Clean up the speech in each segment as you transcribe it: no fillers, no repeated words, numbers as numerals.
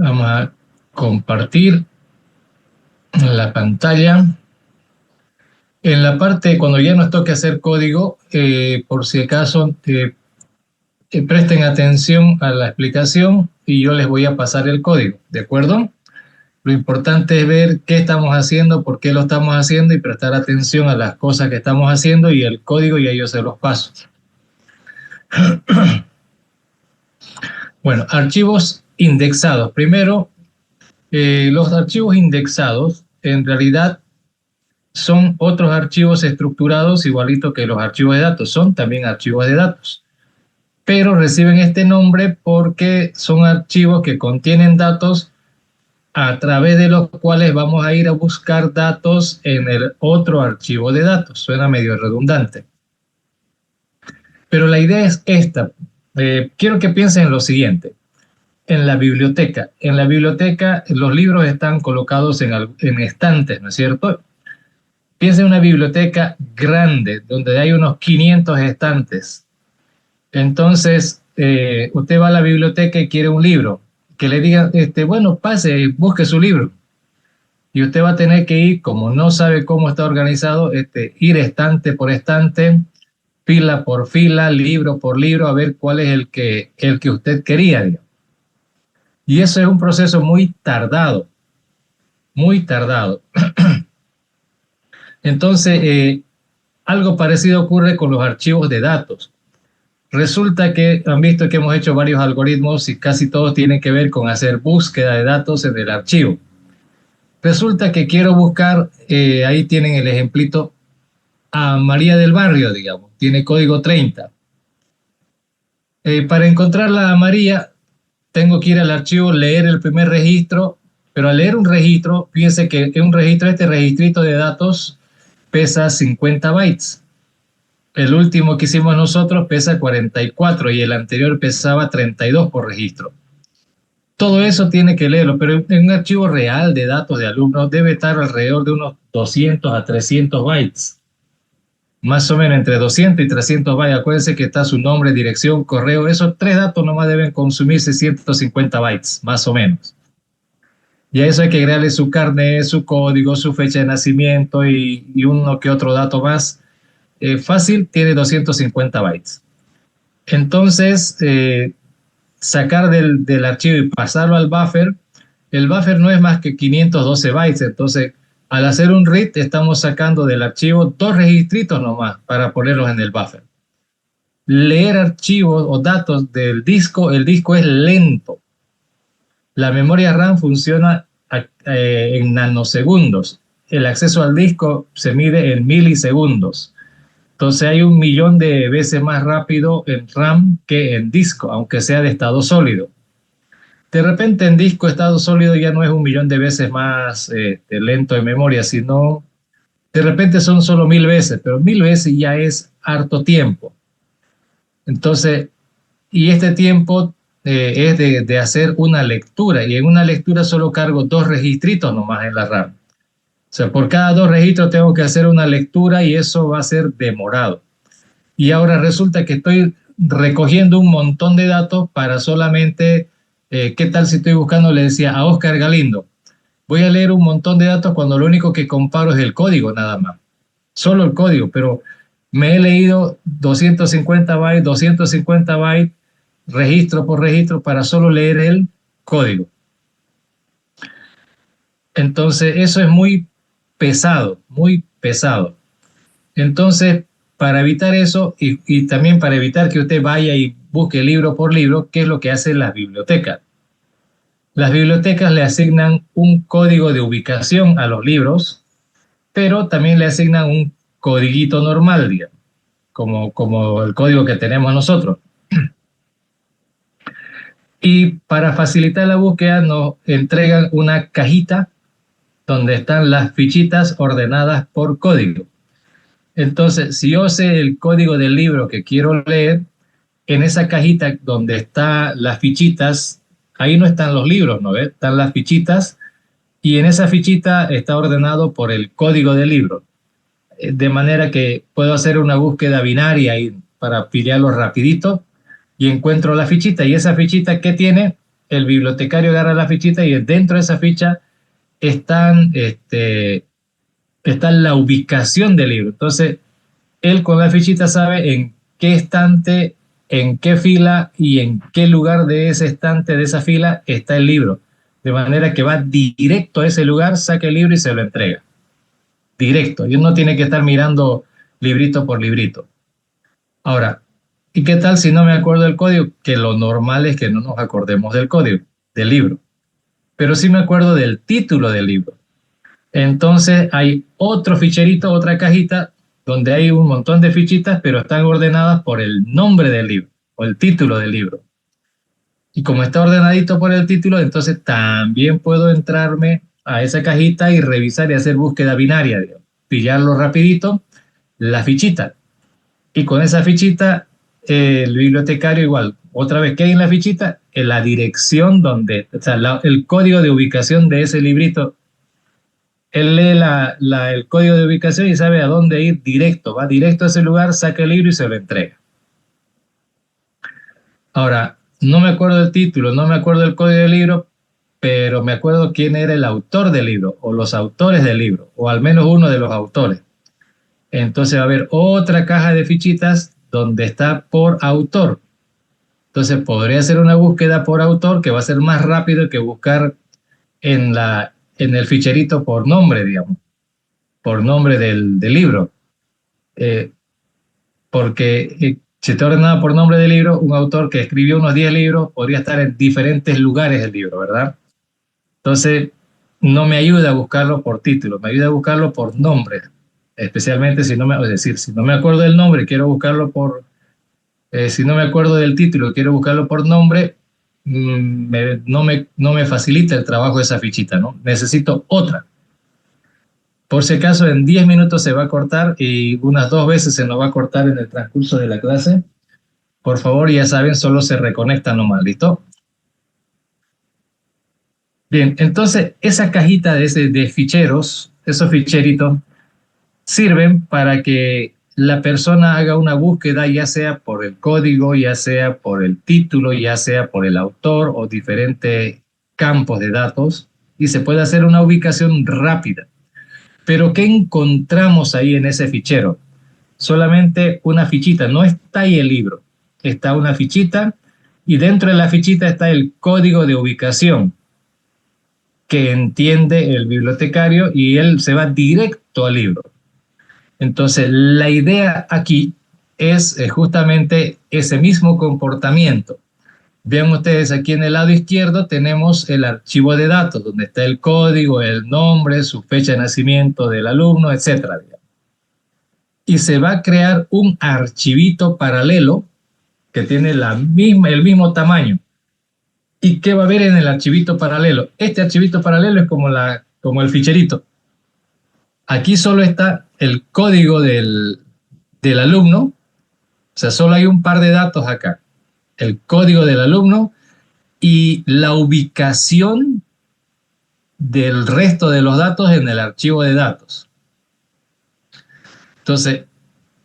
Vamos a compartir la pantalla. En la parte, cuando ya nos toque hacer código, por si acaso, presten atención a la explicación y yo les voy a pasar el código, ¿de acuerdo? Lo importante es ver qué estamos haciendo, por qué lo estamos haciendo y prestar atención a las cosas que estamos haciendo y el código ya yo se los paso. Bueno, archivos indexados. Primero, los archivos indexados en realidad son otros archivos estructurados igualito que los archivos de datos. Son también archivos de datos, pero reciben este nombre porque son archivos que contienen datos a través de los cuales vamos a ir a buscar datos en el otro archivo de datos. Suena medio redundante. Pero la idea es esta. Quiero que piensen en lo siguiente. En la biblioteca. En la biblioteca los libros están colocados en estantes, ¿no es cierto? Piensen en una biblioteca grande donde hay unos 500 estantes. Entonces, usted va a la biblioteca y quiere un libro. Que le digan, bueno, pase, busque su libro. Y usted va a tener que ir, como no sabe cómo está organizado, ir estante por estante, fila por fila, libro por libro, a ver cuál es el que usted quería, digamos. Y eso es un proceso muy tardado, muy tardado. Entonces, algo parecido ocurre con los archivos de datos. Resulta que han visto que hemos hecho varios algoritmos y casi todos tienen que ver con hacer búsqueda de datos en el archivo. Resulta que quiero buscar, ahí tienen el ejemplito, a María del Barrio, digamos, tiene código 30. Para encontrarla a María, tengo que ir al archivo, leer el primer registro, pero al leer un registro, fíjense que un registro, este registrito de datos pesa 50 bytes. El último que hicimos nosotros pesa 44 y el anterior pesaba 32 por registro. Todo eso tiene que leerlo, pero en un archivo real de datos de alumnos debe estar alrededor de unos 200 a 300 bytes. Más o menos entre 200 y 300 bytes. Acuérdense que está su nombre, dirección, correo. Esos tres datos nomás deben consumirse 150 bytes, más o menos. Y a eso hay que agregarle su carnet, su código, su fecha de nacimiento y uno que otro dato más. Fácil, tiene 250 bytes. Entonces, sacar del archivo y pasarlo al buffer, el buffer no es más que 512 bytes. Entonces, al hacer un read, estamos sacando del archivo 2 registritos nomás para ponerlos en el buffer. Leer archivos o datos del disco, el disco es lento. La memoria RAM funciona en nanosegundos. El acceso al disco se mide en milisegundos. Entonces hay 1.000.000 de veces más rápido en RAM que en disco, aunque sea de estado sólido. De repente en disco estado sólido ya no es 1.000.000 de veces más lento en memoria, sino de repente son solo 1.000 veces, pero 1.000 veces ya es harto tiempo. Entonces, y este tiempo es de hacer una lectura, y en una lectura solo cargo 2 registritos nomás en la RAM. O sea, por cada 2 registros tengo que hacer una lectura y eso va a ser demorado. Y ahora resulta que estoy recogiendo un montón de datos para solamente, ¿qué tal si estoy buscando, le decía a Oscar Galindo? Voy a leer un montón de datos cuando lo único que comparo es el código nada más. Solo el código, pero me he leído 250 bytes, registro por registro, para solo leer el código. Entonces, eso es muy pesado, muy pesado. Entonces, para evitar eso y también para evitar que usted vaya y busque libro por libro, ¿qué es lo que hacen las bibliotecas? Las bibliotecas le asignan un código de ubicación a los libros, pero también le asignan un codiguito normal, digamos, como el código que tenemos nosotros. Y para facilitar la búsqueda nos entregan una cajita donde están las fichitas ordenadas por código. Entonces, si yo sé el código del libro que quiero leer, en esa cajita donde están las fichitas, ahí no están los libros, ¿no ves? Están las fichitas y en esa fichita está ordenado por el código del libro. De manera que puedo hacer una búsqueda binaria y para pillarlo rapidito y encuentro la fichita. Y esa fichita, ¿qué tiene? el bibliotecario agarra la fichita y dentro de esa ficha están, está la ubicación del libro. Entonces, él con la fichita sabe en qué estante, en qué fila y en qué lugar de ese estante, de esa fila, está el libro. De manera que va directo a ese lugar, saca el libro y se lo entrega. Directo. Y uno no tiene que estar mirando librito por librito. Ahora, ¿y qué tal si no me acuerdo del código? Que lo normal es que no nos acordemos del código, del libro. Pero sí me acuerdo del título del libro. Entonces hay otro ficherito, otra cajita, donde hay un montón de fichitas, pero están ordenadas por el nombre del libro o el título del libro. Y como está ordenadito por el título, entonces también puedo entrarme a esa cajita y revisar y hacer búsqueda binaria, digamos. Pillarlo rapidito, la fichita. Y con esa fichita, el bibliotecario igual, otra vez, ¿qué hay en la fichita? En la dirección donde, o sea, el código de ubicación de ese librito. Él lee el código de ubicación y sabe a dónde ir directo. Va directo a ese lugar, saca el libro y se lo entrega. Ahora, no me acuerdo del título, no me acuerdo del código del libro, pero me acuerdo quién era el autor del libro o los autores del libro, o al menos uno de los autores. Entonces va a haber otra caja de fichitas donde está por autor. Entonces podría hacer una búsqueda por autor que va a ser más rápido que buscar en el ficherito por nombre, digamos, por nombre del libro. Eh, porque si está ordenado por nombre del libro, un autor que escribió unos 10 libros podría estar en diferentes lugares del libro, ¿verdad? Entonces, no me ayuda a buscarlo por título, me ayuda a buscarlo por nombre, especialmente si no me, es decir, si no me acuerdo del nombre, quiero buscarlo por, si no me acuerdo del título, quiero buscarlo por nombre, no me facilita el trabajo esa fichita, ¿no? Necesito otra. Por si acaso, en 10 minutos se va a cortar y unas 2 veces se nos va a cortar en el transcurso de la clase. Por favor, ya saben, solo se reconectan nomás, ¿listo? Bien, entonces esa cajita de ficheros, esos ficheritos, sirven para que la persona haga una búsqueda, ya sea por el código, ya sea por el título, ya sea por el autor o diferentes campos de datos, y se puede hacer una ubicación rápida. Pero ¿qué encontramos ahí en ese fichero? Solamente una fichita, no está ahí el libro, está una fichita y dentro de la fichita está el código de ubicación que entiende el bibliotecario y él se va directo al libro. Entonces, la idea aquí es justamente ese mismo comportamiento. Vean ustedes, aquí en el lado izquierdo tenemos el archivo de datos, donde está el código, el nombre, su fecha de nacimiento del alumno, etcétera. Y se va a crear un archivito paralelo que tiene el mismo tamaño. ¿Y qué va a haber en el archivito paralelo? Este archivito paralelo es como el ficherito. Aquí solo está el código del alumno, o sea, solo hay un par de datos acá. El código del alumno y la ubicación del resto de los datos en el archivo de datos. Entonces,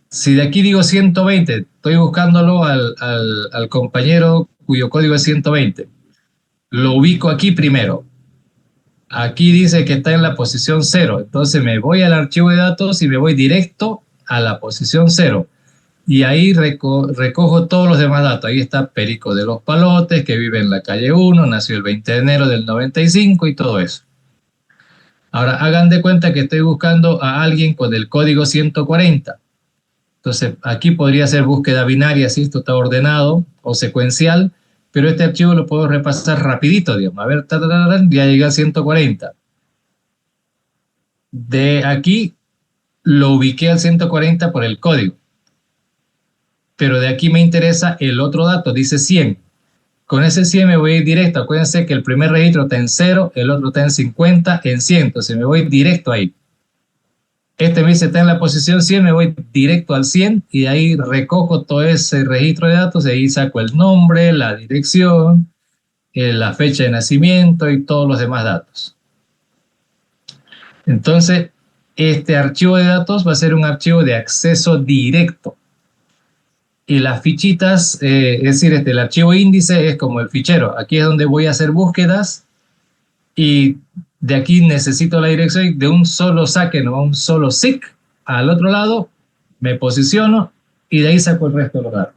si de aquí digo 120, estoy buscándolo al compañero cuyo código es 120. Lo ubico aquí primero. Aquí dice que está en la posición 0. Entonces me voy al archivo de datos y me voy directo a la posición 0. Y ahí recojo todos los demás datos. Ahí está Perico de los Palotes, que vive en la calle 1, nació el 20 de enero del 95 y todo eso. Ahora hagan de cuenta que estoy buscando a alguien con el código 140. Entonces aquí podría ser búsqueda binaria, si esto está ordenado o secuencial, pero este archivo lo puedo repasar rapidito, digamos. A ver, ya llegué a 140. De aquí lo ubiqué al 140 por el código. Pero de aquí me interesa el otro dato, dice 100. Con ese 100 me voy a ir directo. Acuérdense que el primer registro está en 0, el otro está en 50, en 100. Entonces me voy directo ahí. Este me dice está en la posición 100, me voy directo al 100 y de ahí recojo todo ese registro de datos y ahí saco el nombre, la dirección, la fecha de nacimiento y todos los demás datos. Entonces, este archivo de datos va a ser un archivo de acceso directo. Y las fichitas, es decir, el archivo índice es como el fichero. Aquí es donde voy a hacer búsquedas y de aquí necesito la dirección de un solo saque, no un solo SIC. Al otro lado me posiciono y de ahí saco el resto de los datos.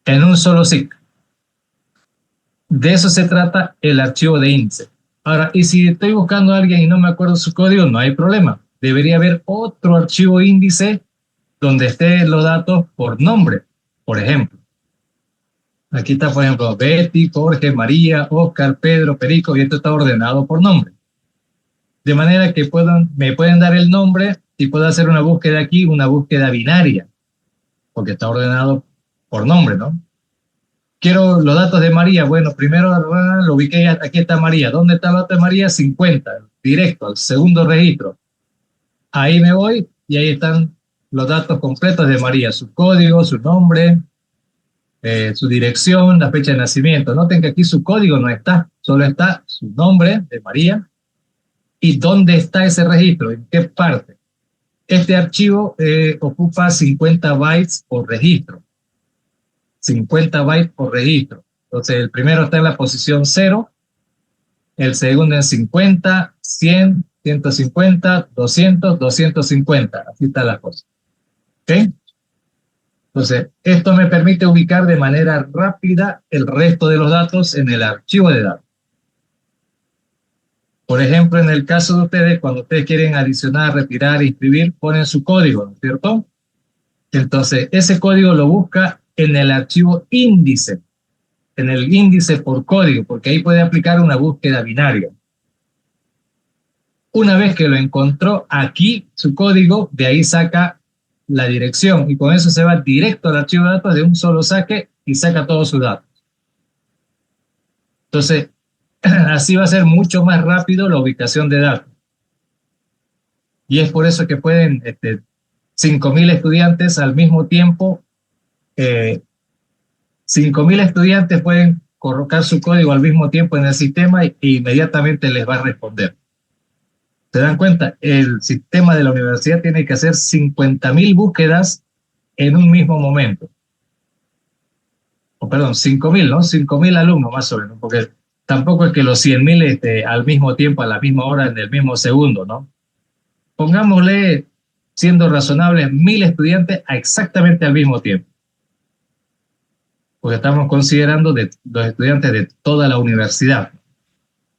En un solo SIC. De eso se trata el archivo de índice. Ahora, y si estoy buscando a alguien y no me acuerdo su código, no hay problema. Debería haber otro archivo índice donde estén los datos por nombre, por ejemplo. Aquí está, por ejemplo, Betty, Jorge, María, Oscar, Pedro, Perico, y esto está ordenado por nombre. De manera que me pueden dar el nombre y puedo hacer una búsqueda aquí, una búsqueda binaria, porque está ordenado por nombre, ¿no? Quiero los datos de María. Bueno, primero lo ubiqué, aquí está María. ¿Dónde está el dato de María? 50, directo, al segundo registro. Ahí me voy y ahí están los datos completos de María, su código, su nombre, su dirección, la fecha de nacimiento. Noten que aquí su código no está, solo está su nombre de María y dónde está ese registro, en qué parte. Este archivo ocupa 50 bytes por registro. 50 bytes por registro. Entonces, el primero está en la posición 0, el segundo en 50, 100, 150, 200, 250. Así está la cosa. ¿Ok? Entonces, esto me permite ubicar de manera rápida el resto de los datos en el archivo de datos. Por ejemplo, en el caso de ustedes, cuando ustedes quieren adicionar, retirar, inscribir, ponen su código, ¿no es cierto? Entonces, ese código lo busca en el archivo índice, en el índice por código, porque ahí puede aplicar una búsqueda binaria. Una vez que lo encontró aquí, su código, de ahí saca la dirección y con eso se va directo al archivo de datos de un solo saque y saca todos sus datos. Entonces, así va a ser mucho más rápido la ubicación de datos. Y es por eso que pueden 5.000 estudiantes al mismo tiempo, 5.000 estudiantes pueden colocar su código al mismo tiempo en el sistema e inmediatamente les va a responder. ¿Se dan cuenta? El sistema de la universidad tiene que hacer 50.000 búsquedas en un mismo momento. O perdón, 5.000, ¿no? 5.000 alumnos más o menos, porque tampoco es que los 100.000 al mismo tiempo, a la misma hora, en el mismo segundo, ¿no? Pongámosle, siendo razonables, 1.000 estudiantes exactamente al mismo tiempo. Porque estamos considerando de los estudiantes de toda la universidad.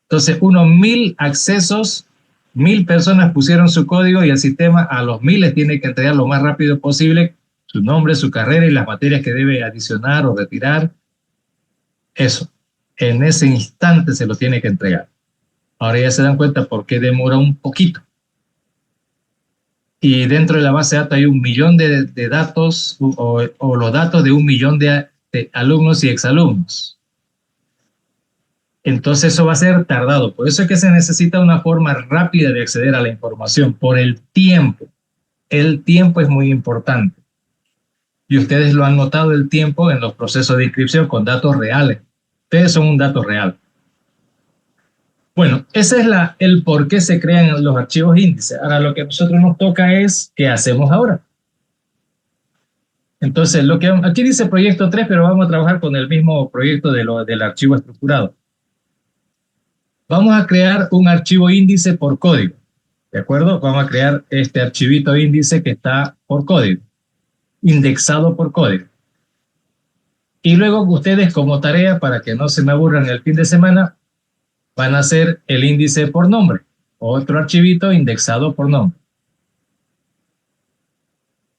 Entonces, unos 1.000 accesos, 1.000 personas pusieron su código y el sistema a los 1.000 les tiene que entregar lo más rápido posible su nombre, su carrera y las materias que debe adicionar o retirar. Eso, en ese instante se lo tiene que entregar. Ahora ya se dan cuenta por qué demora un poquito. Y dentro de la base de datos hay 1.000.000 de datos o los datos de 1.000.000 de alumnos y exalumnos. Entonces eso va a ser tardado. Por eso es que se necesita una forma rápida de acceder a la información, por el tiempo. El tiempo es muy importante. Y ustedes lo han notado el tiempo en los procesos de inscripción con datos reales. Ustedes son un dato real. Bueno, ese es el por qué se crean los archivos índices. Ahora lo que a nosotros nos toca es ¿qué hacemos ahora? Entonces, aquí dice proyecto 3, pero vamos a trabajar con el mismo proyecto del archivo estructurado. Vamos a crear un archivo índice por código, ¿de acuerdo? Vamos a crear este archivito índice que está por código, indexado por código. Y luego ustedes como tarea, para que no se me aburran el fin de semana, van a hacer el índice por nombre, otro archivito indexado por nombre.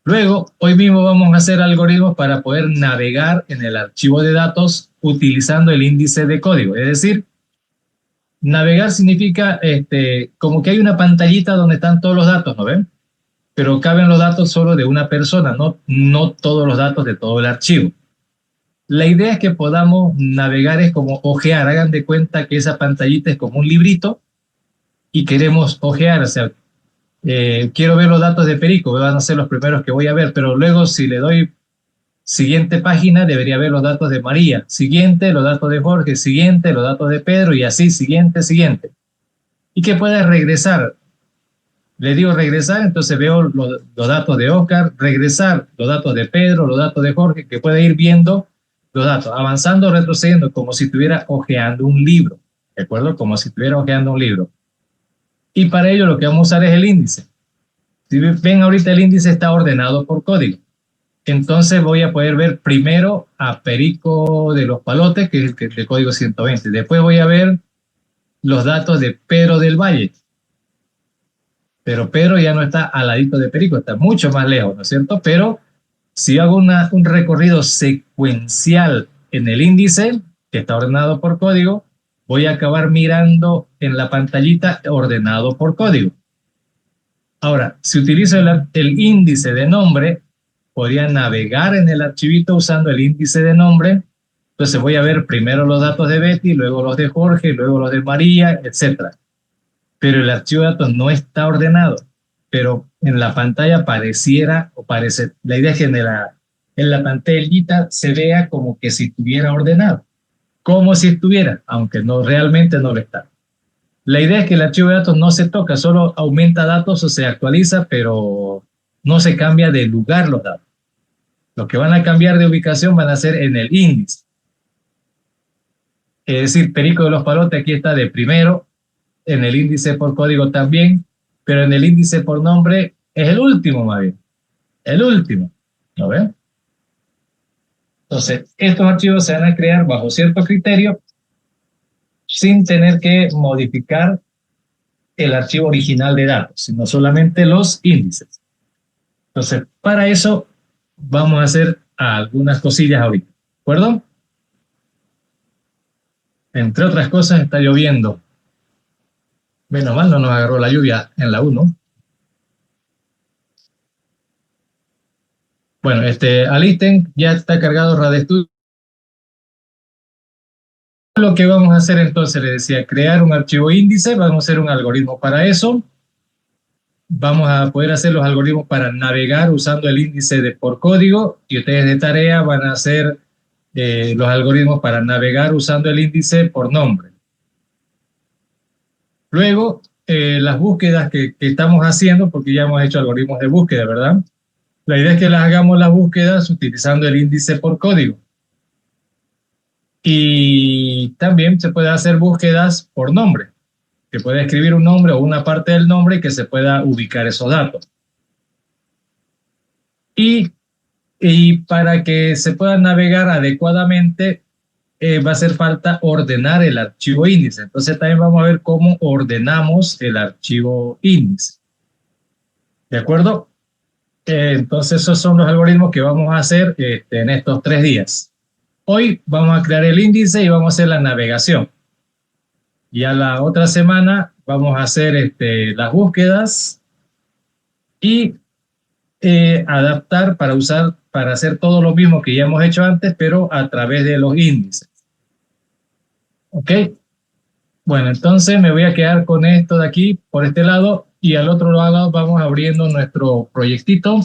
Luego, hoy mismo vamos a hacer algoritmos para poder navegar en el archivo de datos utilizando el índice de código. Es decir, navegar significa como que hay una pantallita donde están todos los datos, ¿no ven? Pero caben los datos solo de una persona, no todos los datos de todo el archivo. La idea es que podamos navegar, es como ojear. Hagan de cuenta que esa pantallita es como un librito y queremos ojear, o sea, quiero ver los datos de Perico, van a ser los primeros que voy a ver, pero luego si le doy siguiente página, debería ver los datos de María, siguiente, los datos de Jorge, siguiente, los datos de Pedro y así, siguiente, siguiente. Y que pueda regresar Le digo regresar, entonces veo los datos de Oscar, regresar los datos de Pedro, los datos de Jorge, que puede ir viendo los datos, avanzando, retrocediendo, como si estuviera hojeando un libro, ¿de acuerdo? Como si estuviera hojeando un libro. Y para ello lo que vamos a usar es el índice. Si ven ahorita el índice está ordenado por código. Entonces voy a poder ver primero a Perico de los Palotes, que es el de código 120. Después voy a ver los datos de Pedro del Valle. Pero Pedro ya no está al ladito de Perico, está mucho más lejos, ¿no es cierto? Pero si hago un recorrido secuencial en el índice, que está ordenado por código, voy a acabar mirando en la pantallita ordenado por código. Ahora, si utilizo el índice de nombre, podría navegar en el archivito usando el índice de nombre. Entonces voy a ver primero los datos de Betty, luego los de Jorge, luego los de María, etcétera. Pero el archivo de datos no está ordenado. Pero en la pantalla pareciera o parece, la idea es que en la pantallita se vea como que si estuviera ordenado, como si estuviera, aunque no realmente no lo está. La idea es que el archivo de datos no se toca, solo aumenta datos o se actualiza, pero no se cambia de lugar los datos. Los que van a cambiar de ubicación van a ser en el índice. Es decir, Perico de los Palotes aquí está de primero, en el índice por código también, pero en el índice por nombre es el último más bien. El último. ¿Lo ven? Entonces, estos archivos se van a crear bajo cierto criterio sin tener que modificar el archivo original de datos, sino solamente los índices. Entonces, para eso vamos a hacer algunas cosillas ahorita. ¿De acuerdo? Entre otras cosas, está lloviendo. Menos mal no nos agarró la lluvia en la 1. Bueno, alisten, ya está cargado RadStudio. Lo que vamos a hacer entonces, les decía, crear un archivo índice, vamos a hacer un algoritmo para eso. Vamos a poder hacer los algoritmos para navegar usando el índice por código y ustedes de tarea van a hacer los algoritmos para navegar usando el índice por nombre. Luego, las búsquedas que estamos haciendo, porque ya hemos hecho algoritmos de búsqueda, ¿verdad? La idea es que las hagamos las búsquedas utilizando el índice por código. Y también se puede hacer búsquedas por nombre. Se puede escribir un nombre o una parte del nombre y que se pueda ubicar esos datos. Y para que se pueda navegar adecuadamente, va a hacer falta ordenar el archivo índice. Entonces también vamos a ver cómo ordenamos el archivo índice. ¿De acuerdo? Entonces esos son los algoritmos que vamos a hacer en estos 3 días. Hoy vamos a crear el índice y vamos a hacer la navegación. Y a la otra semana vamos a hacer las búsquedas y adaptar para hacer todo lo mismo que ya hemos hecho antes, pero a través de los índices. ¿Ok? Bueno, entonces me voy a quedar con esto de aquí, por este lado, y al otro lado vamos abriendo nuestro proyectito.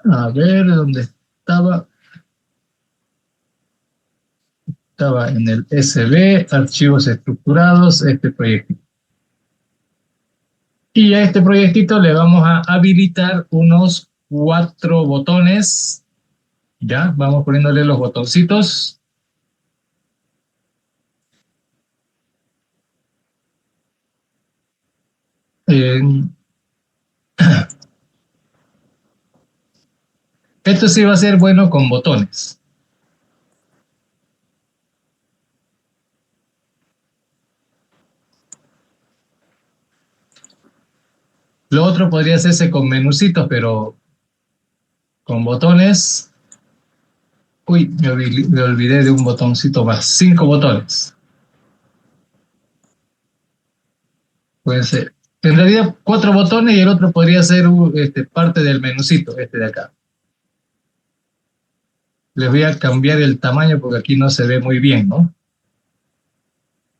A ver, ¿dónde estaba? Estaba en el SB, archivos estructurados, este proyectito. Y a este proyectito le vamos a habilitar unos 4 botones. Ya, vamos poniéndole los botoncitos. Esto sí va a ser bueno con botones. Lo otro podría hacerse con menucitos, pero con botones. Uy, me olvidé de un botoncito más. 5 botones. Puede ser. En realidad, 4 botones y el otro podría ser parte del menucito, este de acá. Les voy a cambiar el tamaño porque aquí no se ve muy bien, ¿no?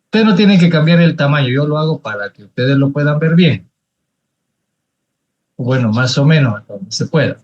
Ustedes no tienen que cambiar el tamaño, yo lo hago para que ustedes lo puedan ver bien. Bueno, más o menos, hasta donde se pueda.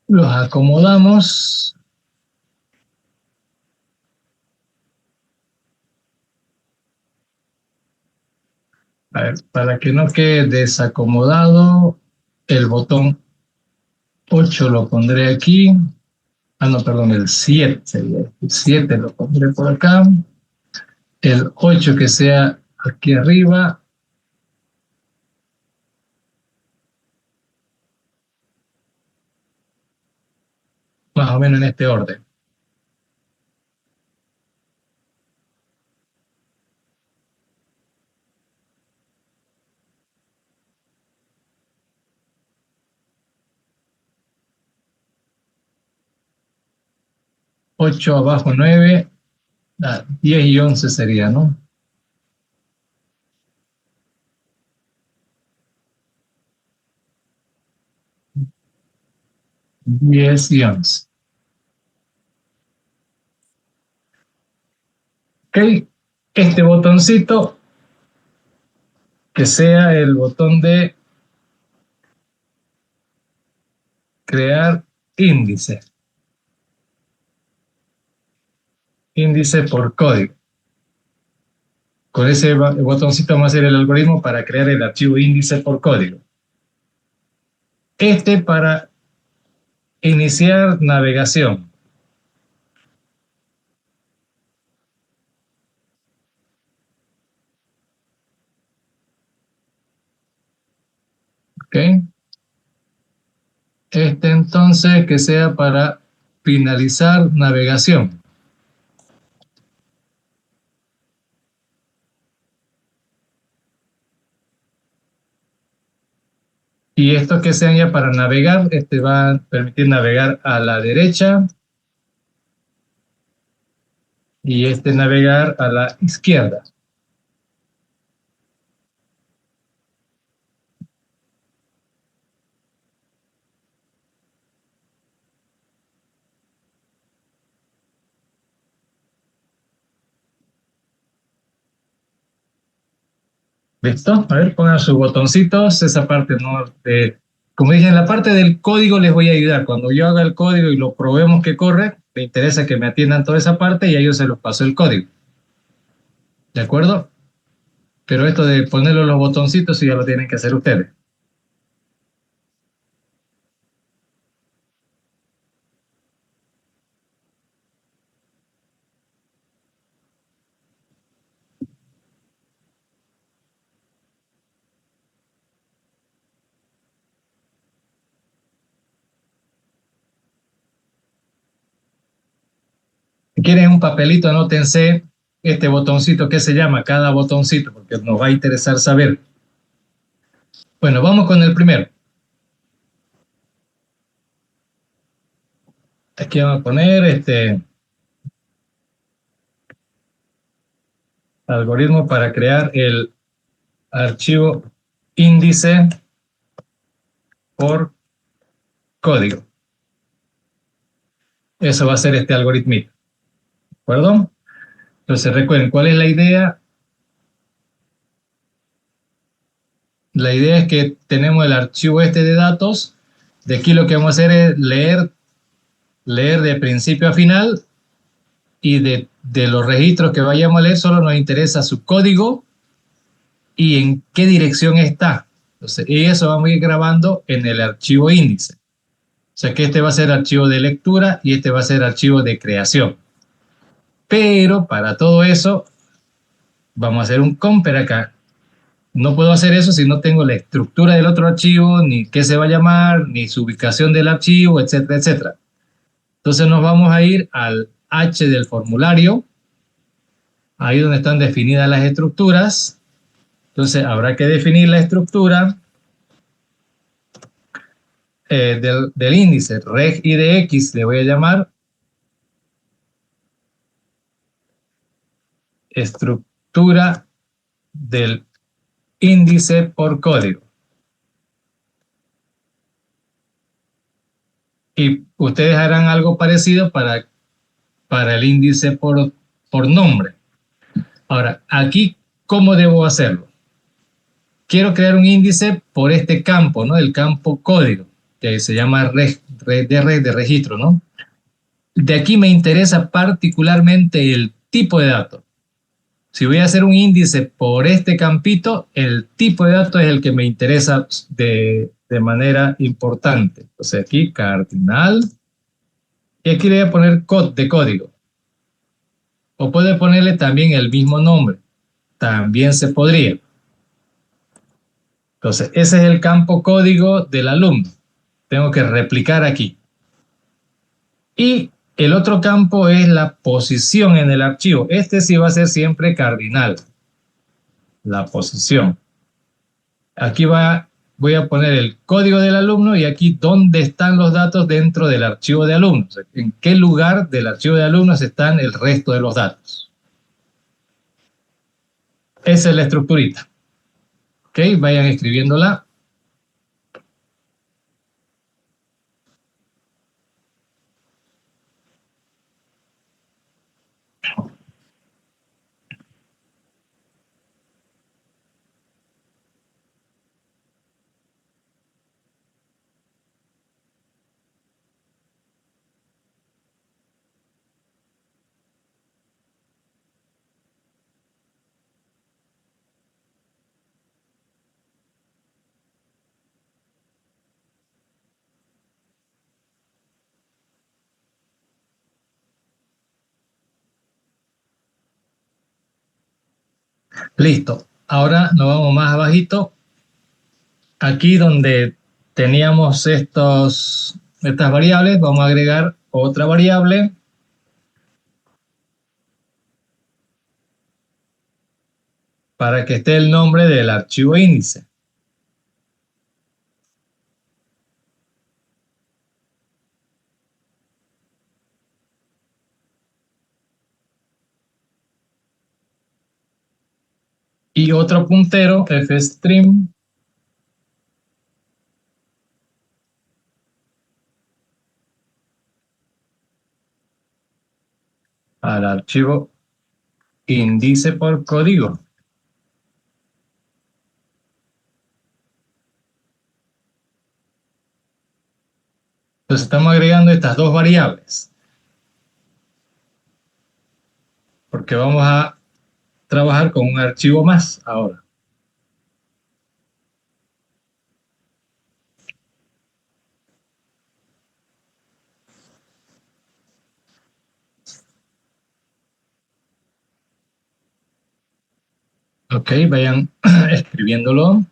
Los acomodamos. A ver, para que no quede desacomodado, el botón 8 lo pondré aquí. Ah, no, perdón, el 7 sería. El 7 lo pondré por acá. El 8 que sea aquí arriba. Más o menos en este orden. Ocho abajo 9, 10 y 11 sería, ¿no? 10 y 11. Ok, este botoncito que sea el botón de crear índice. Índice por código. Con ese botoncito vamos a hacer el algoritmo para crear el archivo índice por código. Este para iniciar navegación. ¿Ok? Este entonces que sea para finalizar navegación. Y estos que sean ya para navegar, este va a permitir navegar a la derecha y este navegar a la izquierda. ¿Listo? A ver, pongan sus botoncitos, esa parte no... como dije, en la parte del código les voy a ayudar. Cuando yo haga el código y lo probemos que corre, me interesa que me atiendan toda esa parte y a ellos se los paso el código. ¿De acuerdo? Pero esto de ponerle los botoncitos sí ya lo tienen que hacer ustedes. Si quieren un papelito, anótense este botoncito, ¿qué se llama? Cada botoncito, porque nos va a interesar saber. Bueno, vamos con el primero. Aquí vamos a poner este algoritmo para crear el archivo índice por código. Eso va a ser este algoritmo. ¿De acuerdo? Entonces recuerden, ¿cuál es la idea? La idea es que tenemos el archivo este de datos. De aquí lo que vamos a hacer es leer de principio a final y de los registros que vayamos a leer solo nos interesa su código y en qué dirección está. Entonces, y eso vamos a ir grabando en el archivo índice. O sea que este va a ser archivo de lectura y este va a ser archivo de creación. Pero para todo eso, vamos a hacer un compare acá. No puedo hacer eso si no tengo la estructura del otro archivo, ni qué se va a llamar, ni su ubicación del archivo, etcétera, etcétera. Entonces nos vamos a ir al H del formulario, ahí donde están definidas las estructuras. Entonces habrá que definir la estructura del índice reg IDX, le voy a llamar estructura del índice por código. Y ustedes harán algo parecido para el índice por nombre. Ahora, aquí, ¿cómo debo hacerlo? Quiero crear un índice por este campo, ¿no? El campo código, que se llama reg de registro, ¿no? De aquí me interesa particularmente el tipo de dato. Si voy a hacer un índice por este campito, el tipo de dato es el que me interesa de manera importante. Entonces aquí cardinal, y aquí le voy a poner de código. O puede ponerle también el mismo nombre. También se podría. Entonces, ese es el campo código del alumno. Tengo que replicar aquí. Y el otro campo es la posición en el archivo. Este sí va a ser siempre cardinal. La posición. Aquí voy a poner el código del alumno y aquí dónde están los datos dentro del archivo de alumnos. En qué lugar del archivo de alumnos están el resto de los datos. Esa es la estructurita. Ok, vayan escribiéndola. Listo. Ahora nos vamos más abajito. Aquí donde teníamos estas variables, vamos a agregar otra variable para que esté el nombre del archivo índice. Y otro puntero, fstream, al archivo índice por código. Entonces estamos agregando estas dos variables, porque vamos a trabajar con un archivo más ahora. Ok, vayan escribiéndolo.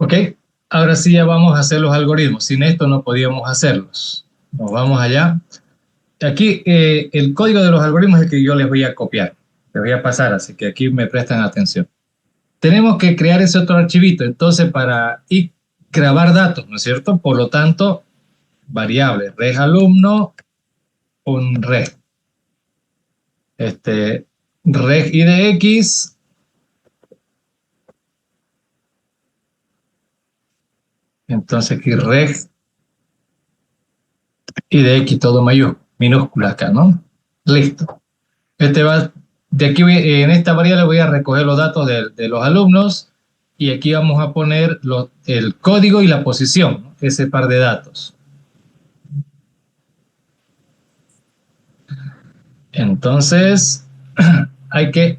Ok, ahora sí ya vamos a hacer los algoritmos. Sin esto no podíamos hacerlos. Nos vamos allá. Aquí el código de los algoritmos es el que yo les voy a copiar. Les voy a pasar, así que aquí me prestan atención. Tenemos que crear ese otro archivito, entonces para y grabar datos, ¿no es cierto? Por lo tanto, variable reg alumno, un reg. Reg idx, entonces aquí reg idx todo minúscula acá, ¿no? Listo. De aquí en esta variable voy a recoger los datos de los alumnos y aquí vamos a poner el código y la posición, ¿no? Ese par de datos. Entonces, hay que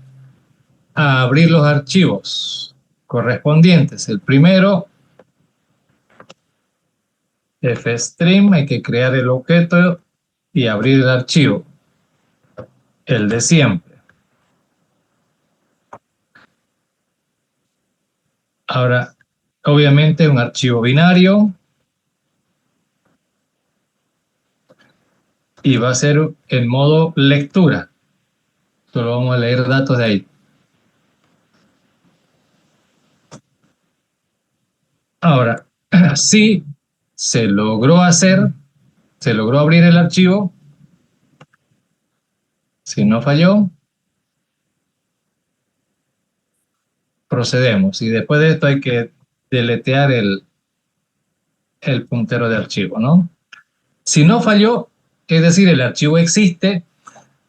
abrir los archivos correspondientes. El primero, fstream, hay que crear el objeto y abrir el archivo. El de siempre. Ahora, obviamente un archivo binario y va a ser en modo lectura. Solo vamos a leer datos de ahí. Ahora, si se logró hacer, se logró abrir el archivo, si no falló, procedemos. Y después de esto hay que deletear el puntero de archivo, ¿no? Si no falló, es decir, el archivo existe,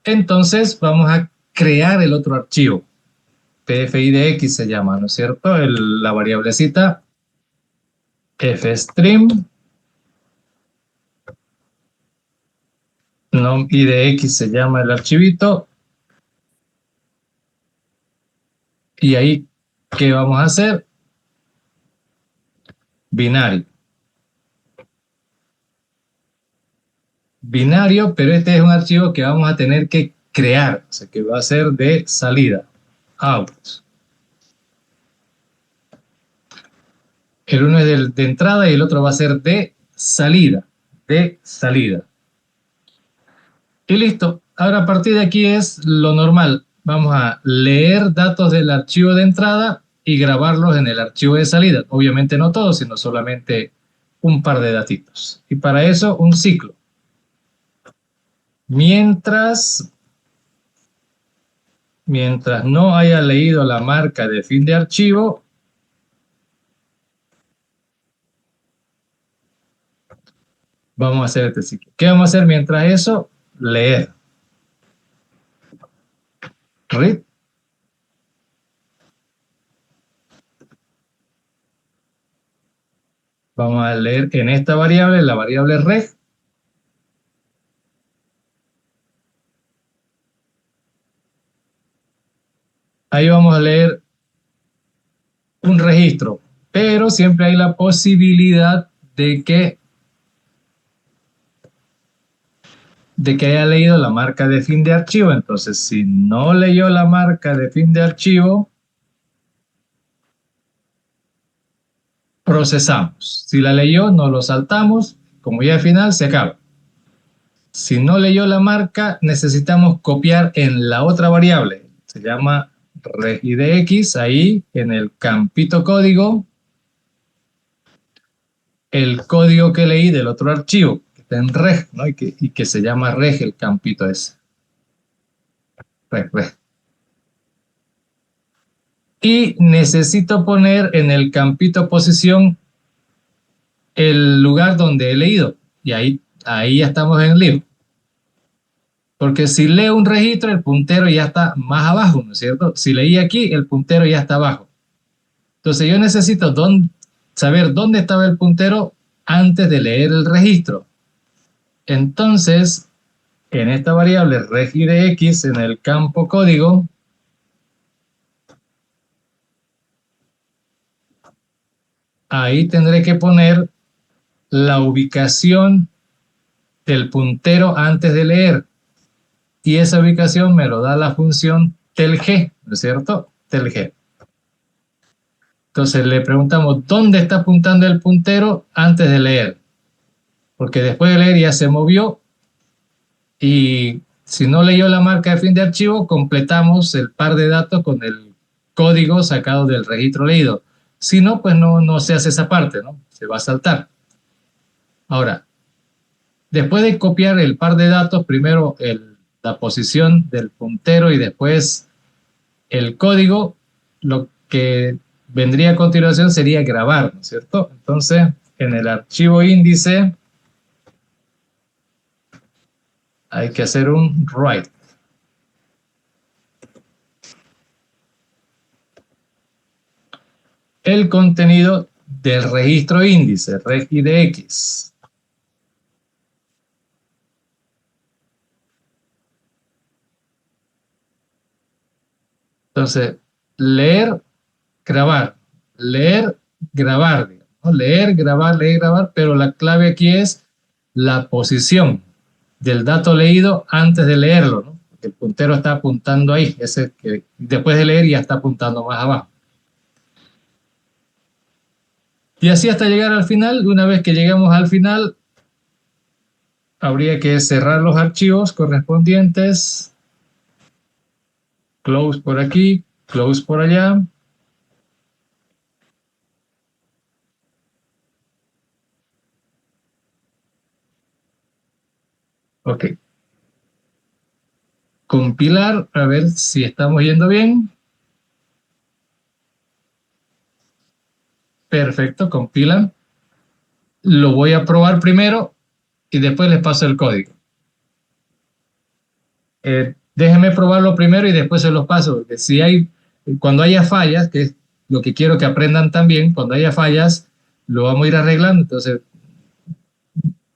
entonces vamos a crear el otro archivo. pfidx se llama, ¿no es cierto? La variablecita fstream, no, idx se llama el archivito. Y ahí, ¿qué vamos a hacer? Binario. Binario, pero este es un archivo que vamos a tener que crear, o sea, que va a ser de salida, out. El uno es de entrada y el otro va a ser de salida, de salida. Y listo. Ahora a partir de aquí es lo normal. Vamos a leer datos del archivo de entrada y grabarlos en el archivo de salida. Obviamente no todos, sino solamente un par de datitos. Y para eso un ciclo. Mientras no haya leído la marca de fin de archivo, vamos a hacer este ciclo. ¿Qué vamos a hacer mientras eso? Leer. Read. Vamos a leer en esta variable, la variable reg. Ahí vamos a leer un registro, pero siempre hay la posibilidad de que haya leído la marca de fin de archivo. Entonces, si no leyó la marca de fin de archivo, procesamos. Si la leyó, no lo saltamos. Como ya al final, se acaba. Si no leyó la marca, necesitamos copiar en la otra variable. Se llama regidx, ahí en el campito código, el código que leí del otro archivo, que está en reg, ¿no? y que se llama reg el campito ese. Reg, reg. Y necesito poner en el campito posición el lugar donde he leído. Y ahí ya estamos en el lío. Porque si leo un registro, el puntero ya está más abajo, ¿no es cierto? Si leí aquí, el puntero ya está abajo. Entonces yo necesito saber dónde estaba el puntero antes de leer el registro. Entonces, en esta variable regidx, en el campo código, ahí tendré que poner la ubicación del puntero antes de leer. Y esa ubicación me lo da la función telg, ¿no es cierto? Telg. Entonces le preguntamos dónde está apuntando el puntero antes de leer. Porque después de leer ya se movió y si no leyó la marca de fin de archivo, completamos el par de datos con el código sacado del registro leído. Si no, pues no se hace esa parte, ¿no? Se va a saltar. Ahora, después de copiar el par de datos, primero la posición del puntero y después el código, lo que vendría a continuación sería grabar, ¿no es cierto? Entonces, en el archivo índice hay que hacer un write. El contenido del registro índice, regidx. Entonces, leer, grabar, leer, grabar, ¿no? Leer, grabar, pero la clave aquí es la posición del dato leído antes de leerlo, ¿no? Porque el puntero está apuntando ahí, ese que después de leer ya está apuntando más abajo. Y así hasta llegar al final. Una vez que llegamos al final, habría que cerrar los archivos correspondientes. Close por aquí, close por allá. Ok. Compilar, a ver si estamos yendo bien. Perfecto, compilan. Lo voy a probar primero y después les paso el código. Déjenme probarlo primero y después se los paso, porque si hay, cuando haya fallas, que es lo que quiero que aprendan también, cuando haya fallas, lo vamos a ir arreglando, entonces,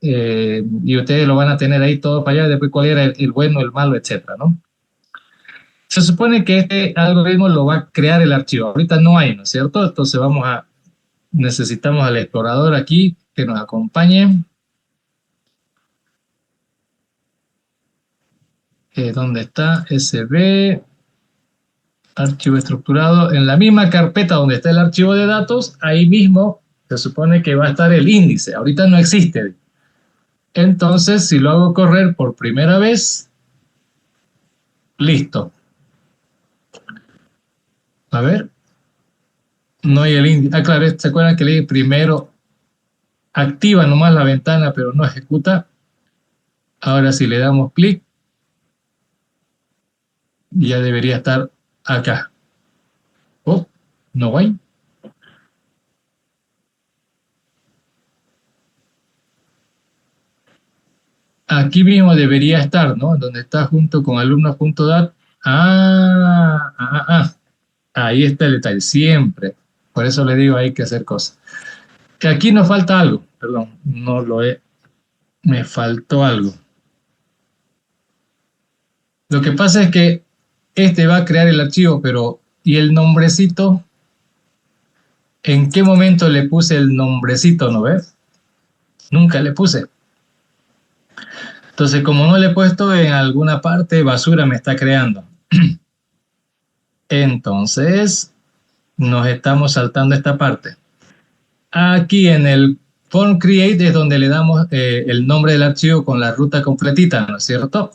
y ustedes lo van a tener ahí todo fallado, después cuál era el bueno, el malo, etcétera, ¿no? Se supone que este algoritmo lo va a crear el archivo, ahorita no hay, ¿no es cierto? Entonces necesitamos al explorador aquí que nos acompañe. ¿Dónde está? SB, archivo estructurado. En la misma carpeta donde está el archivo de datos, ahí mismo se supone que va a estar el índice. Ahorita no existe. Entonces, si lo hago correr por primera vez, listo. A ver, no hay el índice. Ah, claro, ¿se acuerdan que le dije primero activa nomás la ventana, pero no ejecuta? Ahora si le damos clic, ya debería estar acá. Oh, no hay. Aquí mismo debería estar, ¿no? Donde está junto con alumnos.dat. Ahí está el detalle, siempre. Por eso le digo, hay que hacer cosas. Que aquí nos falta algo, perdón, no lo he, me faltó algo. Lo que pasa es que este va a crear el archivo, pero ¿y el nombrecito? ¿En qué momento le puse el nombrecito, no ves? Nunca le puse. Entonces, como no le he puesto en alguna parte, basura me está creando. Entonces, nos estamos saltando esta parte. Aquí en el form create es donde le damos el nombre del archivo con la ruta completita, ¿no es cierto?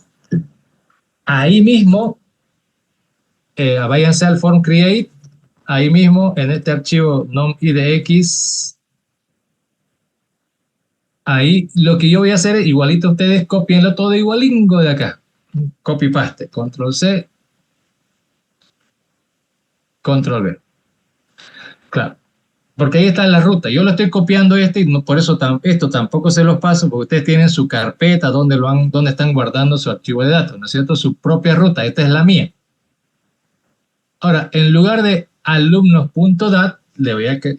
Ahí mismo, váyanse al form create, ahí mismo en este archivo nomidx, ahí lo que yo voy a hacer es igualito a ustedes, copienlo todo igualingo de acá. Copy paste, control C, control V. Claro. Porque ahí está la ruta. Yo lo estoy copiando y no, por eso esto tampoco se los paso, porque ustedes tienen su carpeta donde están guardando su archivo de datos, ¿no es cierto? Su propia ruta. Esta es la mía. Ahora, en lugar de alumnos.dat,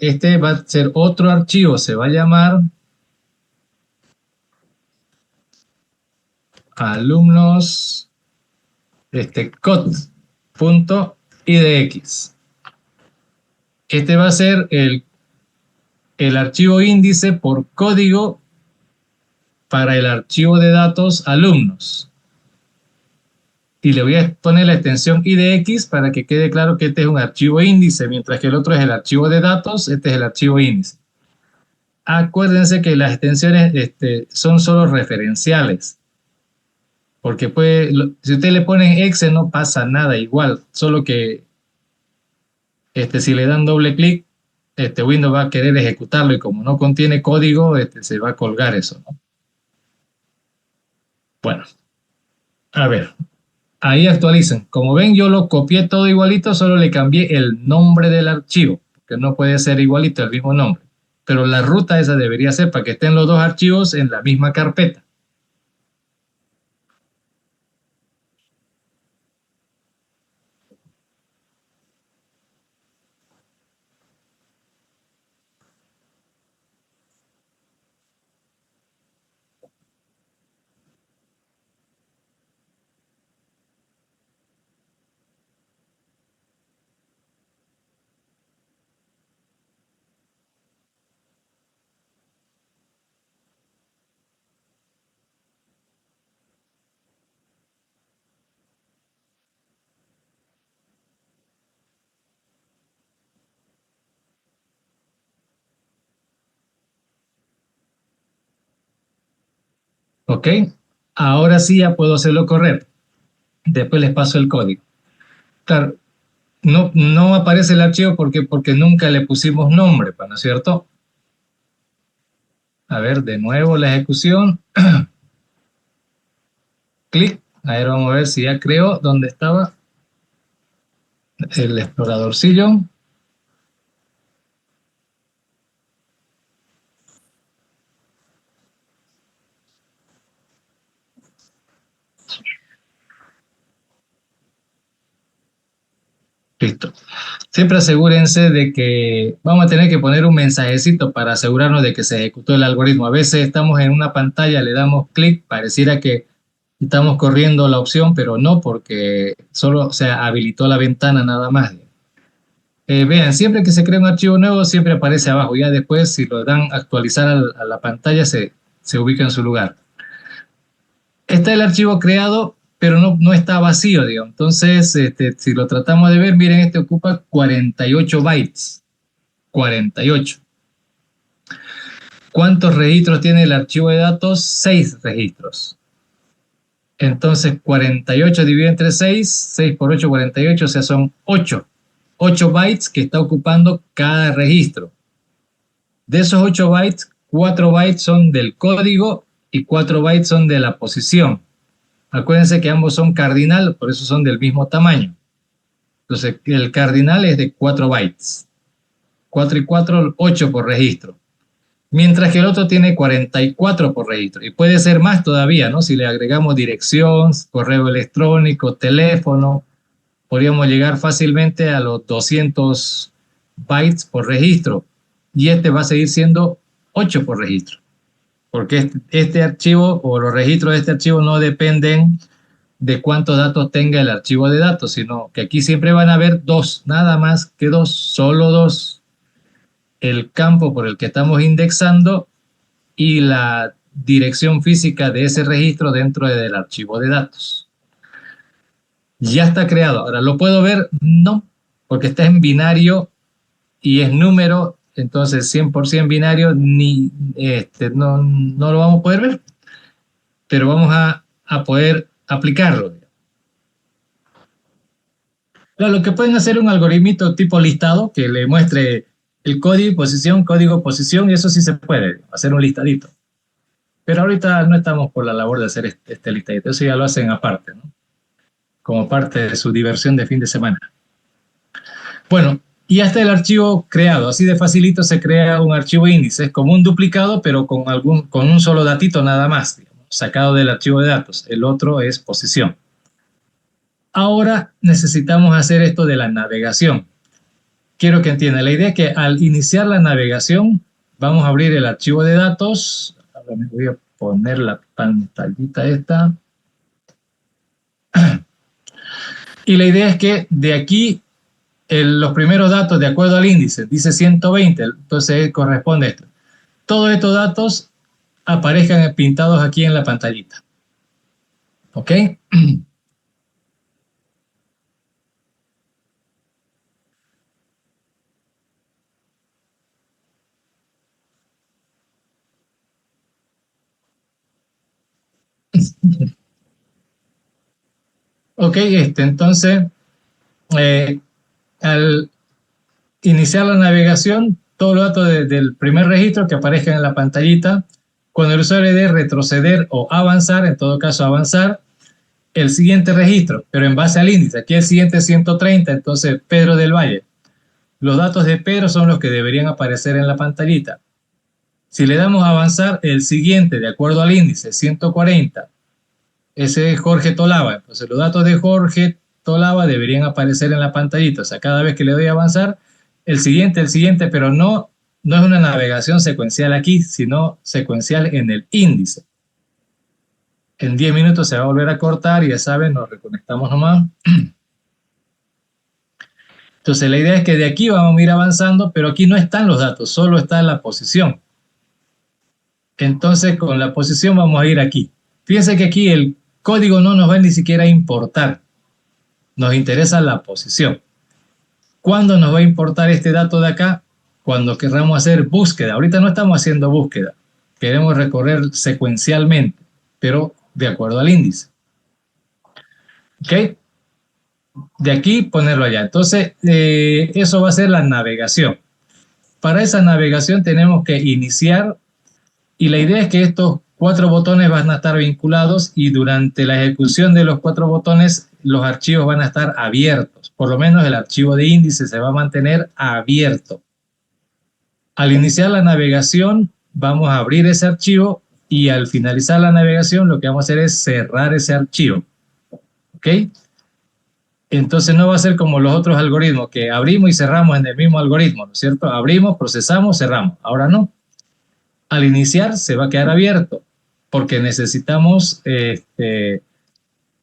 este va a ser otro archivo, se va a llamar alumnos code.idx. Este va a ser el archivo índice por código para el archivo de datos alumnos. Y le voy a poner la extensión IDX para que quede claro que este es un archivo índice, mientras que el otro es el archivo de datos, este es el archivo índice. Acuérdense que las extensiones son solo referenciales, porque si usted le ponen exe no pasa nada igual, solo que si le dan doble clic, Windows va a querer ejecutarlo y como no contiene código, se va a colgar eso, ¿no? Bueno, a ver, ahí actualicen. Como ven, yo lo copié todo igualito, solo le cambié el nombre del archivo, que no puede ser igualito el mismo nombre. Pero la ruta esa debería ser para que estén los dos archivos en la misma carpeta. ¿Ok? Ahora sí ya puedo hacerlo correr. Después les paso el código. Claro, no aparece el archivo porque nunca le pusimos nombre, ¿no es cierto? A ver, de nuevo la ejecución. clic. A ver, vamos a ver si ya creo dónde estaba el exploradorcillo. Listo. Siempre asegúrense de que vamos a tener que poner un mensajecito para asegurarnos de que se ejecutó el algoritmo. A veces estamos en una pantalla, le damos clic, pareciera que estamos corriendo la opción, pero no, porque solo se habilitó la ventana nada más. Vean, siempre que se crea un archivo nuevo, siempre aparece abajo. Ya después, si lo dan actualizar a la pantalla, se ubica en su lugar. Está el archivo creado, pero no está vacío, digamos. Entonces, si lo tratamos de ver, miren, este ocupa 48 bytes. 48. ¿Cuántos registros tiene el archivo de datos? 6 registros. Entonces, 48 dividido entre 6, 6 por 8, 48, o sea, son 8. 8 bytes que está ocupando cada registro. De esos 8 bytes, 4 bytes son del código y 4 bytes son de la posición. Acuérdense que ambos son cardinal, por eso son del mismo tamaño. Entonces, el cardinal es de 4 bytes. 4 y 4, 8 por registro. Mientras que el otro tiene 44 por registro. Y puede ser más todavía, ¿no? Si le agregamos dirección, correo electrónico, teléfono, podríamos llegar fácilmente a los 200 bytes por registro. Y este va a seguir siendo 8 por registro. Porque este archivo o los registros de este archivo no dependen de cuántos datos tenga el archivo de datos, sino que aquí siempre van a haber dos, nada más que dos, solo dos. El campo por el que estamos indexando y la dirección física de ese registro dentro del archivo de datos. Ya está creado. Ahora, ¿lo puedo ver? No, porque está en binario y es número, entonces 100% binario, no lo vamos a poder ver, pero vamos a poder aplicarlo. Claro, lo que pueden hacer un algoritmo tipo listado que le muestre el código, posición, y eso sí se puede, hacer un listadito. Pero ahorita no estamos por la labor de hacer este listadito, eso ya lo hacen aparte, ¿no? Como parte de su diversión de fin de semana. Bueno, y ya está el archivo creado, así de facilito se crea un archivo índice, es como un duplicado, pero con un solo datito nada más, digamos, sacado del archivo de datos. El otro es posición. Ahora necesitamos hacer esto de la navegación. Quiero que entiendan, la idea es que al iniciar la navegación, vamos a abrir el archivo de datos. Ahora me voy a poner la pantallita esta. Y la idea es que de aquí, los primeros datos, de acuerdo al índice, dice 120, entonces corresponde esto. Todos estos datos aparezcan pintados aquí en la pantallita. ¿Ok? Ok, entonces, al iniciar la navegación, todos los datos del primer registro que aparezcan en la pantallita, cuando el usuario dé retroceder o avanzar, en todo caso avanzar, el siguiente registro, pero en base al índice. Aquí el siguiente es 130, entonces Pedro del Valle. Los datos de Pedro son los que deberían aparecer en la pantallita. Si le damos a avanzar, el siguiente, de acuerdo al índice, 140, ese es Jorge Tolaba. Entonces los datos de Jorge Tolaba deberían aparecer en la pantallita. O sea, cada vez que le doy a avanzar, el siguiente, pero no es una navegación secuencial aquí, sino secuencial en el índice. En 10 minutos se va a volver a cortar y ya saben, nos reconectamos nomás. Entonces la idea es que de aquí vamos a ir avanzando, pero aquí no están los datos, solo está la posición. Entonces con la posición vamos a ir aquí. Fíjense que aquí el código no nos va ni siquiera a importar. Nos interesa la posición. ¿Cuándo nos va a importar este dato de acá? Cuando querramos hacer búsqueda. Ahorita no estamos haciendo búsqueda. Queremos recorrer secuencialmente, pero de acuerdo al índice. ¿Ok? De aquí ponerlo allá. Entonces, eso va a ser la navegación. Para esa navegación tenemos que iniciar, y la idea es que estos 4 botones van a estar vinculados y durante la ejecución de los 4 botones los archivos van a estar abiertos. Por lo menos el archivo de índice se va a mantener abierto. Al iniciar la navegación vamos a abrir ese archivo y al finalizar la navegación lo que vamos a hacer es cerrar ese archivo. ¿Ok? Entonces no va a ser como los otros algoritmos que abrimos y cerramos en el mismo algoritmo, ¿no es cierto? Abrimos, procesamos, cerramos. Ahora no. Al iniciar se va a quedar abierto porque necesitamos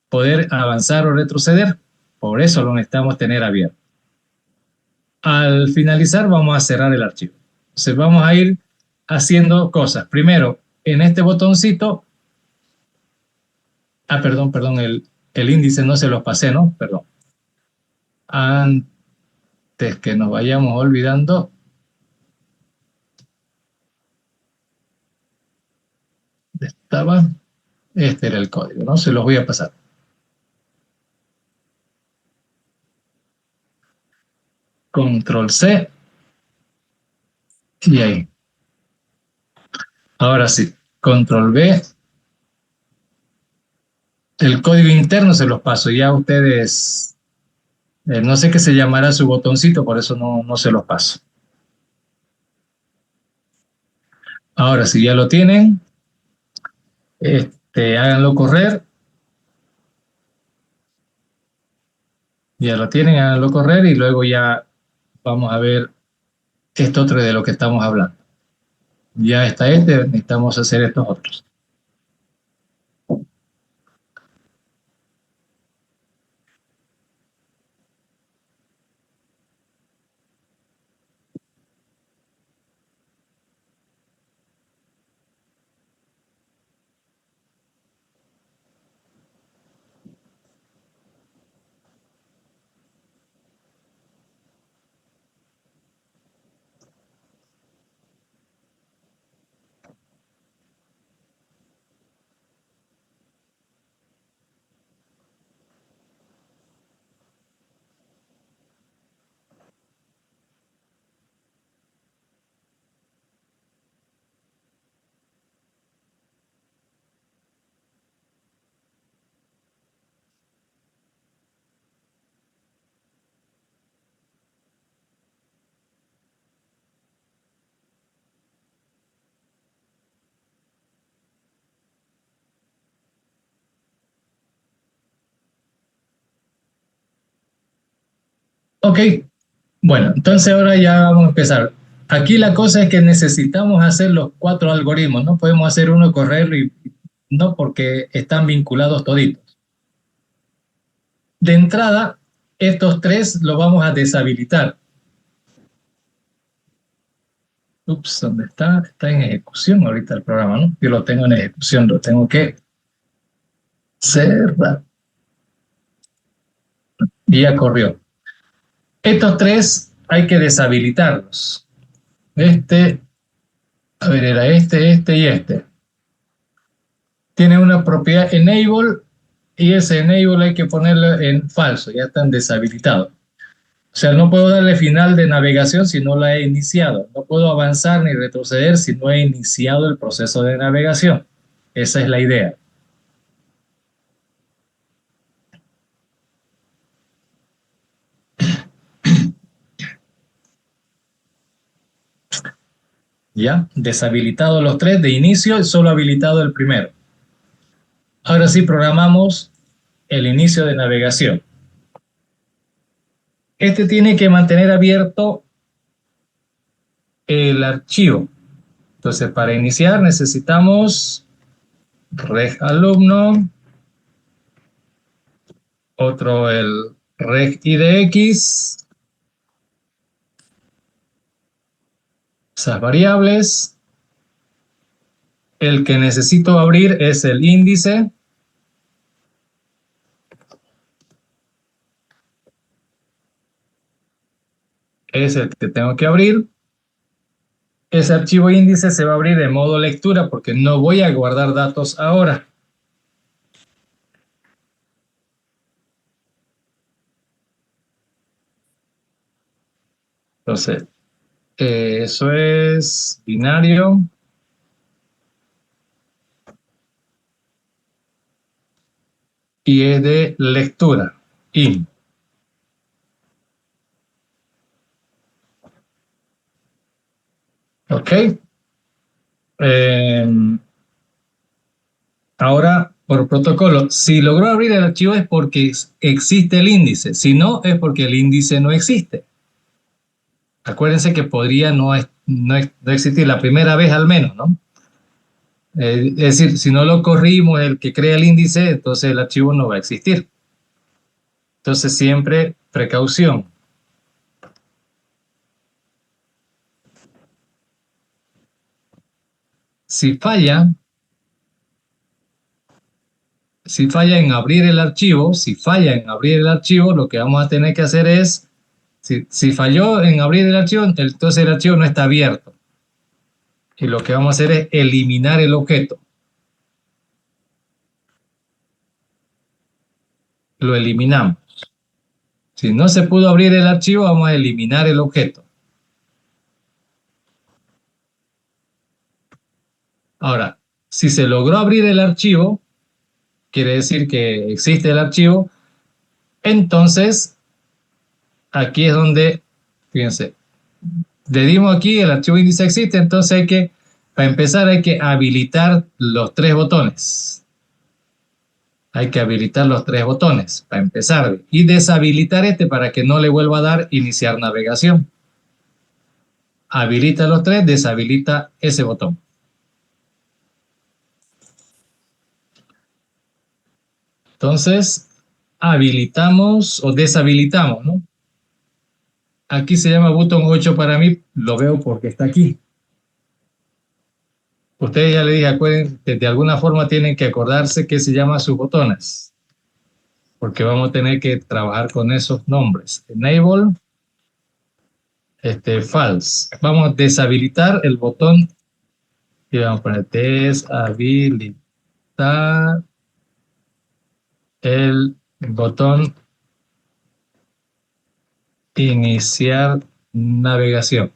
poder avanzar o retroceder. Por eso lo necesitamos tener abierto. Al finalizar vamos a cerrar el archivo. Entonces vamos a ir haciendo cosas. Primero, en este botoncito, perdón, el índice no se los pasé, ¿no? Perdón. Antes que nos vayamos olvidando, este era el código, ¿no? Se los voy a pasar. Control C y ahí. Ahora sí, Control V. El código interno se los paso. Ya ustedes, no sé qué se llamará su botoncito, por eso no se los paso. Ahora sí, ya lo tienen. Háganlo correr. Ya lo tienen, háganlo correr y luego ya vamos a ver esto otro de lo que estamos hablando. Ya está necesitamos hacer estos otros. Ok, bueno, entonces ahora ya vamos a empezar. Aquí la cosa es que necesitamos hacer los 4 algoritmos, no podemos hacer uno correrlo y no porque están vinculados toditos. De entrada, estos 3 los vamos a deshabilitar. Ups, ¿dónde está? Está en ejecución ahorita el programa, ¿no? Yo lo tengo en ejecución, lo tengo que cerrar. Y ya corrió. Estos 3 hay que deshabilitarlos. A ver, era este y este. Tiene una propiedad enable y ese enable hay que ponerlo en falso, ya están deshabilitados. O sea, no puedo darle final de navegación si no la he iniciado. No puedo avanzar ni retroceder si no he iniciado el proceso de navegación. Esa es la idea. ¿Ya? Deshabilitados los 3 de inicio y solo habilitado el primero. Ahora sí programamos el inicio de navegación. Tiene que mantener abierto el archivo. Entonces, para iniciar necesitamos reg alumno, otro el reg idx, esas variables. El que necesito abrir es el índice. Es el que tengo que abrir. Ese archivo índice se va a abrir en modo lectura porque no voy a guardar datos ahora. Entonces, eso es binario. y es de lectura. In. ¿Ok? Eh, Ahora, por protocolo, si logró abrir el archivo es porque existe el índice. Si no, es porque el índice no existe. Acuérdense que podría no existir la primera vez al menos, ¿no? Es decir, si no lo corrimos, el que crea el índice, entonces el archivo no va a existir. Entonces siempre precaución. Si falla, si falla en abrir el archivo, lo que vamos a tener que hacer es, si falló en abrir el archivo, entonces el archivo no está abierto. Y lo que vamos a hacer es eliminar el objeto. Lo eliminamos. Si no se pudo abrir el archivo, vamos a eliminar el objeto. Ahora, si se logró abrir el archivo, quiere decir que existe el archivo, entonces aquí es donde, fíjense, le dimos aquí, el archivo índice existe, entonces para empezar hay que habilitar los tres botones. Hay que habilitar los tres botones para empezar y deshabilitar este para que no le vuelva a dar iniciar navegación. Habilita los tres, deshabilita ese botón. Entonces, habilitamos o deshabilitamos, ¿no? Aquí se llama botón 8 para mí, lo veo porque está aquí. Ustedes ya le dije, acuérdense, de alguna forma tienen que acordarse qué se llama sus botones, porque vamos a tener que trabajar con esos nombres. Enable, false. Vamos a deshabilitar el botón y vamos a poner deshabilitar el botón iniciar navegación.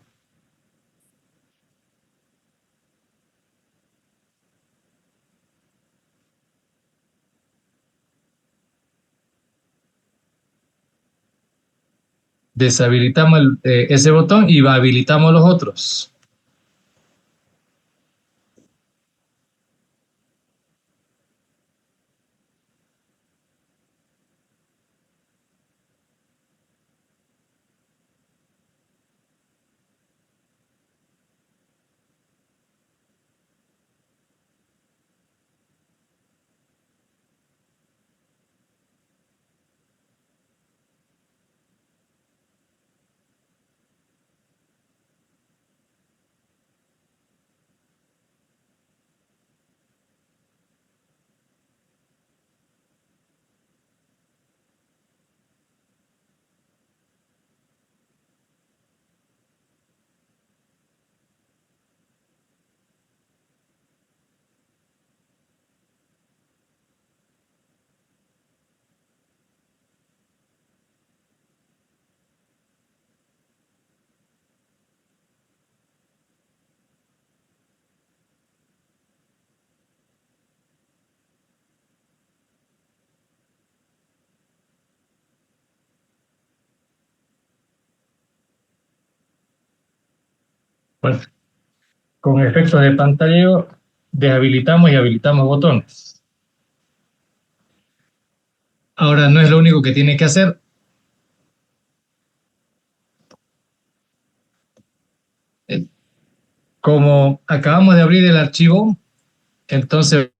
Deshabilitamos ese botón y habilitamos los otros. Bueno, con efectos de pantalleo, deshabilitamos y habilitamos botones. Ahora no es lo único que tiene que hacer. Como acabamos de abrir el archivo, entonces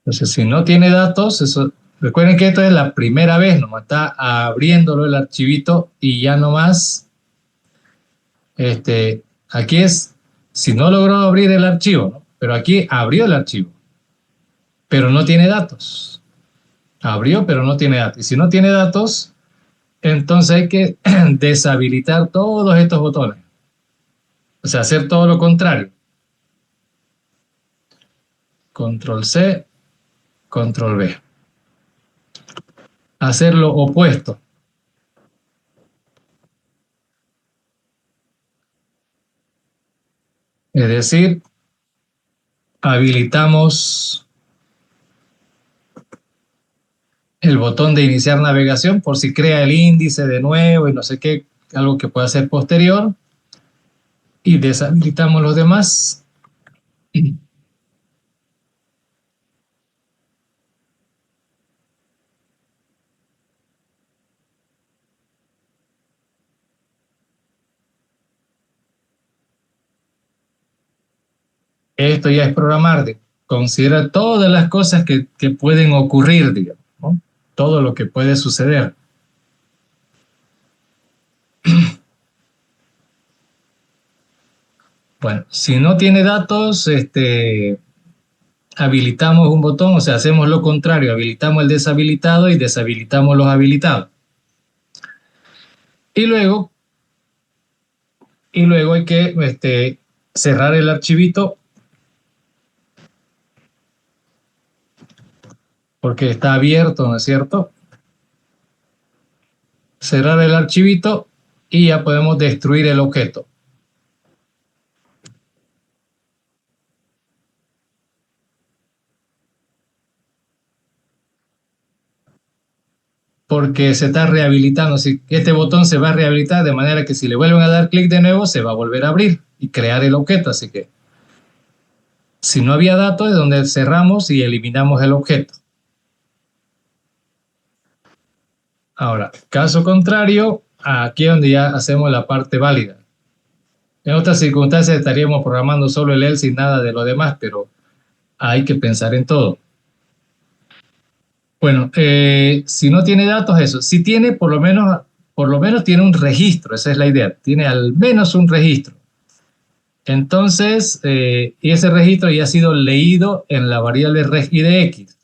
Entonces, si no tiene datos, eso, recuerden que esto es la primera vez, nomás está abriéndolo el archivito y ya nomás, aquí es, si no logró abrir el archivo, ¿no? Pero aquí abrió el archivo, pero no tiene datos. Abrió, pero no tiene datos. Y si no tiene datos, entonces hay que deshabilitar todos estos botones. O sea, hacer todo lo contrario. Control C, Control V. Hacer lo opuesto. Es decir, habilitamos el botón de iniciar navegación por si crea el índice de nuevo y no sé qué, algo que pueda ser posterior. Y deshabilitamos los demás. Esto ya es programar, considera todas las cosas que pueden ocurrir, digamos, ¿no? Todo lo que puede suceder. Bueno, si no tiene datos, habilitamos un botón, o sea, hacemos lo contrario, habilitamos el deshabilitado y deshabilitamos los habilitados. Y luego, y luego hay que cerrar el archivito porque está abierto, ¿no es cierto? Cerrar el archivito y ya podemos destruir el objeto. Porque se está rehabilitando. Si este botón se va a rehabilitar de manera que si le vuelven a dar clic de nuevo, se va a volver a abrir y crear el objeto. Así que si no había datos, es donde cerramos y eliminamos el objeto. Ahora, caso contrario, aquí es donde ya hacemos la parte válida. En otras circunstancias estaríamos programando solo el else y nada de lo demás, pero hay que pensar en todo. Bueno, si no tiene datos, eso. Si tiene, por lo menos tiene un registro, esa es la idea. Tiene al menos un registro. Entonces, y ese registro ya ha sido leído en la variable regIDX.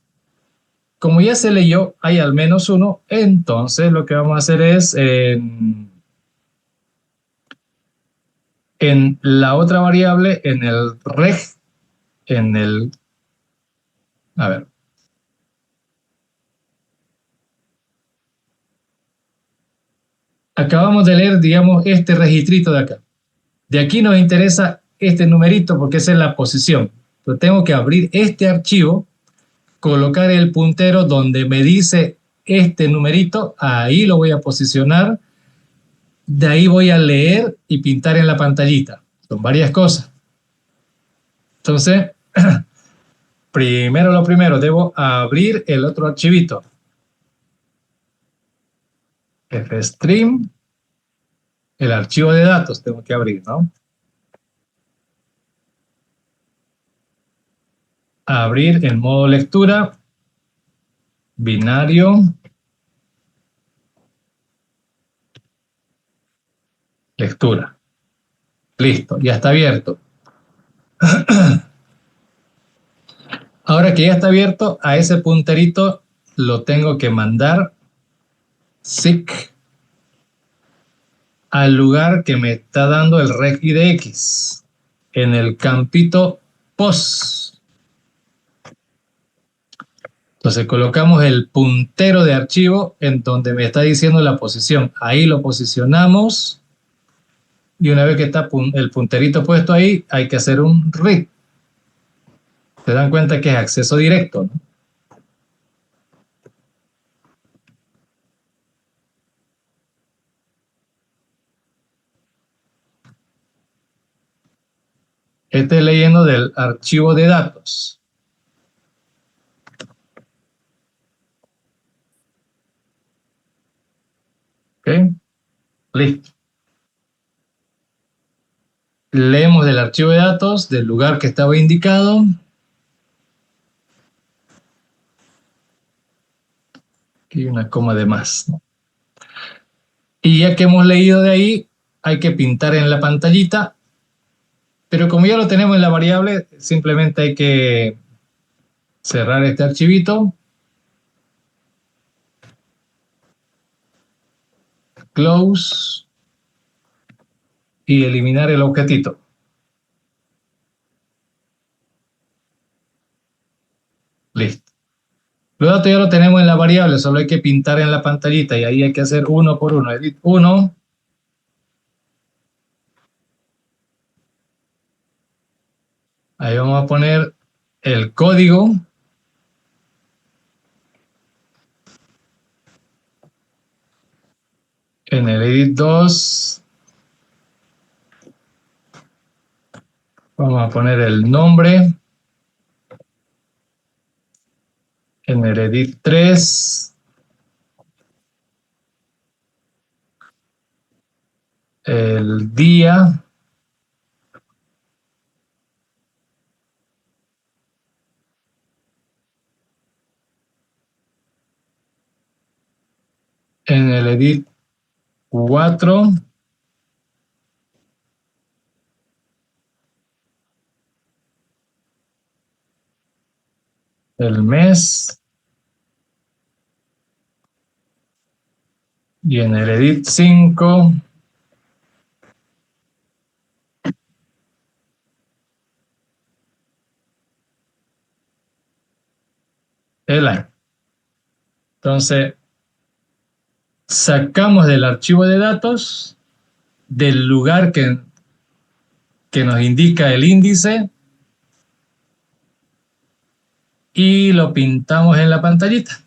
Como ya se leyó, hay al menos uno, entonces lo que vamos a hacer es en la otra variable, en el reg, en el, a ver, acabamos de leer, digamos, este registrito de acá. De aquí nos interesa este numerito porque esa es la posición. Yo tengo que abrir este archivo, colocar el puntero donde me dice este numerito, ahí lo voy a posicionar, de ahí voy a leer y pintar en la pantallita. Son varias cosas. Entonces, primero lo primero, debo abrir el otro archivito. Fstream, el archivo de datos tengo que abrir, ¿no? Abrir en modo lectura, binario, lectura. Listo, ya está abierto. Ahora que ya está abierto, a ese punterito lo tengo que mandar SIC al lugar que me está dando el regIDX, en el campito POS. Entonces colocamos el puntero de archivo en donde me está diciendo la posición. Ahí lo posicionamos y una vez que está el punterito puesto ahí, hay que hacer un read. Se dan cuenta que es acceso directo, ¿no? Este leyendo del archivo de datos. ¿Ok? Listo. Leemos del archivo de datos, del lugar que estaba indicado. Aquí hay una coma de más, ¿no? Y ya que hemos leído de ahí, hay que pintar en la pantallita, pero como ya lo tenemos en la variable, simplemente hay que cerrar este archivito, close, y eliminar el objetito. Listo. Los datos ya lo tenemos en la variable, solo hay que pintar en la pantallita y ahí hay que hacer uno por uno. Edit 1. Ahí vamos a poner el código. En el edit 2 vamos a poner el nombre. En el edit 3 el día. En el edit 4 el mes. Y en el edit 5 el año. Entonces, sacamos del archivo de datos, del lugar que nos indica el índice, y lo pintamos en la pantallita.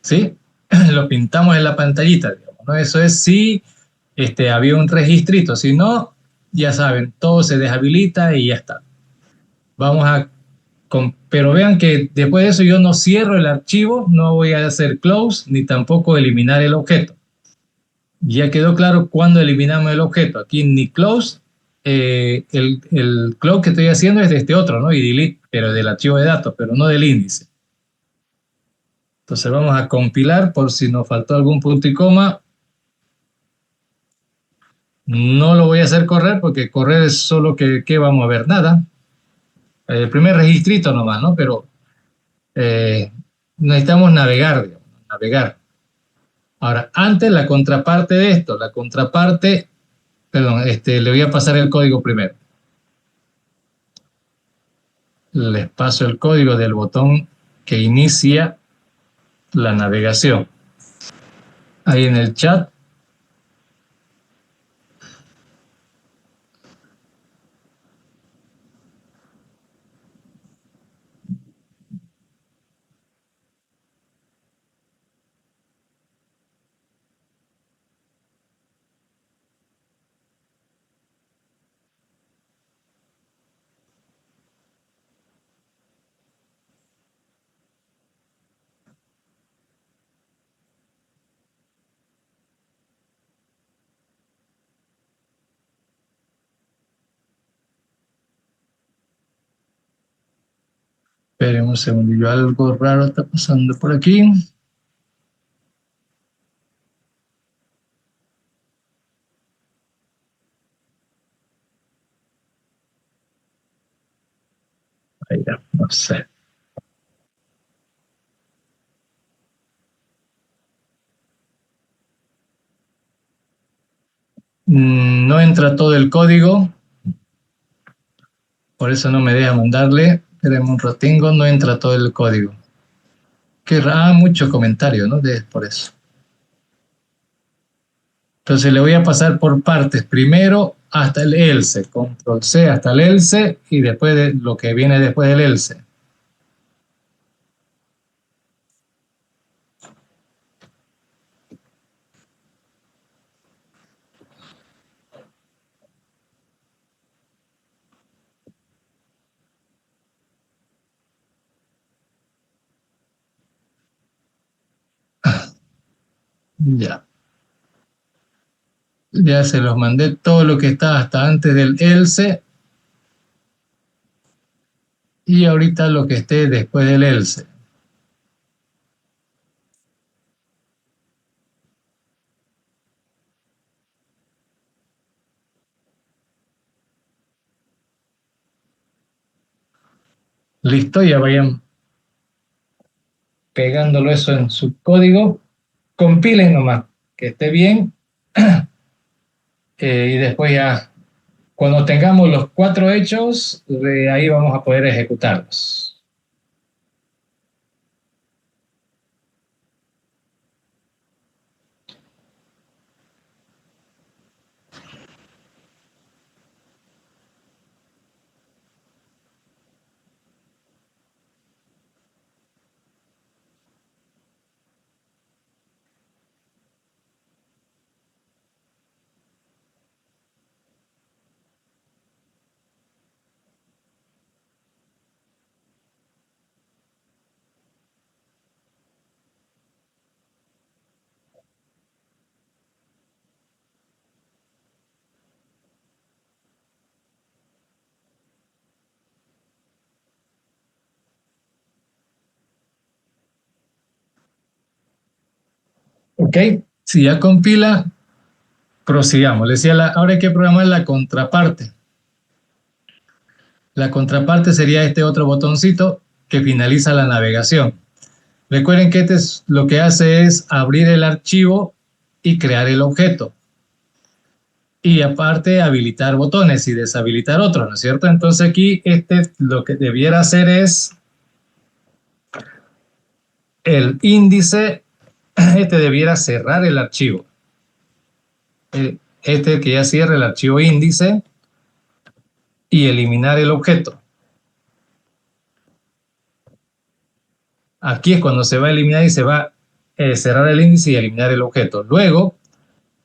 ¿Sí? Lo pintamos en la pantallita, digamos, ¿no? Eso es si había un registrito. Si no, ya saben, todo se deshabilita y ya está. Vamos a... Pero vean que después de eso yo no cierro el archivo, no voy a hacer close, ni tampoco eliminar el objeto. Ya quedó claro cuando eliminamos el objeto. Aquí ni close, el close que estoy haciendo es de este otro, ¿no? Y delete, pero del archivo de datos, pero no del índice. Entonces vamos a compilar por si nos faltó algún punto y coma. No lo voy a hacer correr porque correr es solo que vamos a ver nada. El primer registrito nomás, ¿no? Pero necesitamos navegar, digamos, navegar. Ahora, antes la contraparte de esto, la contraparte, perdón, le voy a pasar el código primero. Les paso el código del botón que inicia la navegación. Ahí en el chat. Esperen un segundillo, algo raro está pasando por aquí. Ahí ya, no sé. No entra todo el código, por eso no me deja mandarle. Esperen un ratingo, no entra todo el código. Mucho comentario, ¿no? Por eso. Entonces le voy a pasar por partes. Primero hasta el else, control C hasta el else y después de lo que viene después del else. Ya. Ya se los mandé todo lo que está hasta antes del else y ahorita lo que esté después del else. Listo, ya vayan pegándolo eso en su código. Compilen nomás, que esté bien. Y después ya, cuando tengamos los 4 hechos, de ahí vamos a poder ejecutarlos. Ok, si ya compila, prosigamos. Le decía, ahora hay que programar la contraparte. La contraparte sería este otro botoncito que finaliza la navegación. Recuerden que lo que hace es abrir el archivo y crear el objeto. Y aparte habilitar botones y deshabilitar otros, ¿no es cierto? Entonces aquí lo que debiera hacer es el índice, debiera cerrar el archivo. Que ya cierre el archivo índice y eliminar el objeto. Aquí es cuando se va a eliminar y se va a cerrar el índice y eliminar el objeto. Luego,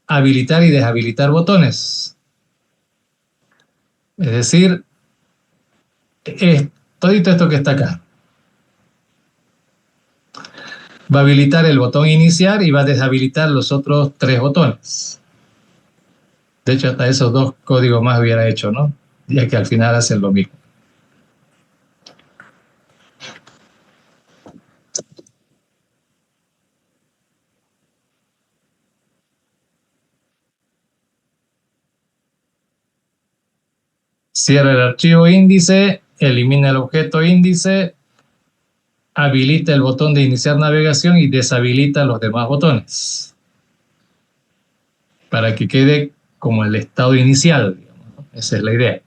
habilitar y deshabilitar botones. Es decir, todo esto que está acá. Va a habilitar el botón iniciar y va a deshabilitar los otros 3 botones. De hecho, hasta esos 2 códigos más hubiera hecho, ¿no? Ya que al final hacen lo mismo. Cierra el archivo índice, elimina el objeto índice, habilita el botón de iniciar navegación y deshabilita los demás botones para que quede como el estado inicial, digamos, ¿no? Esa es la idea.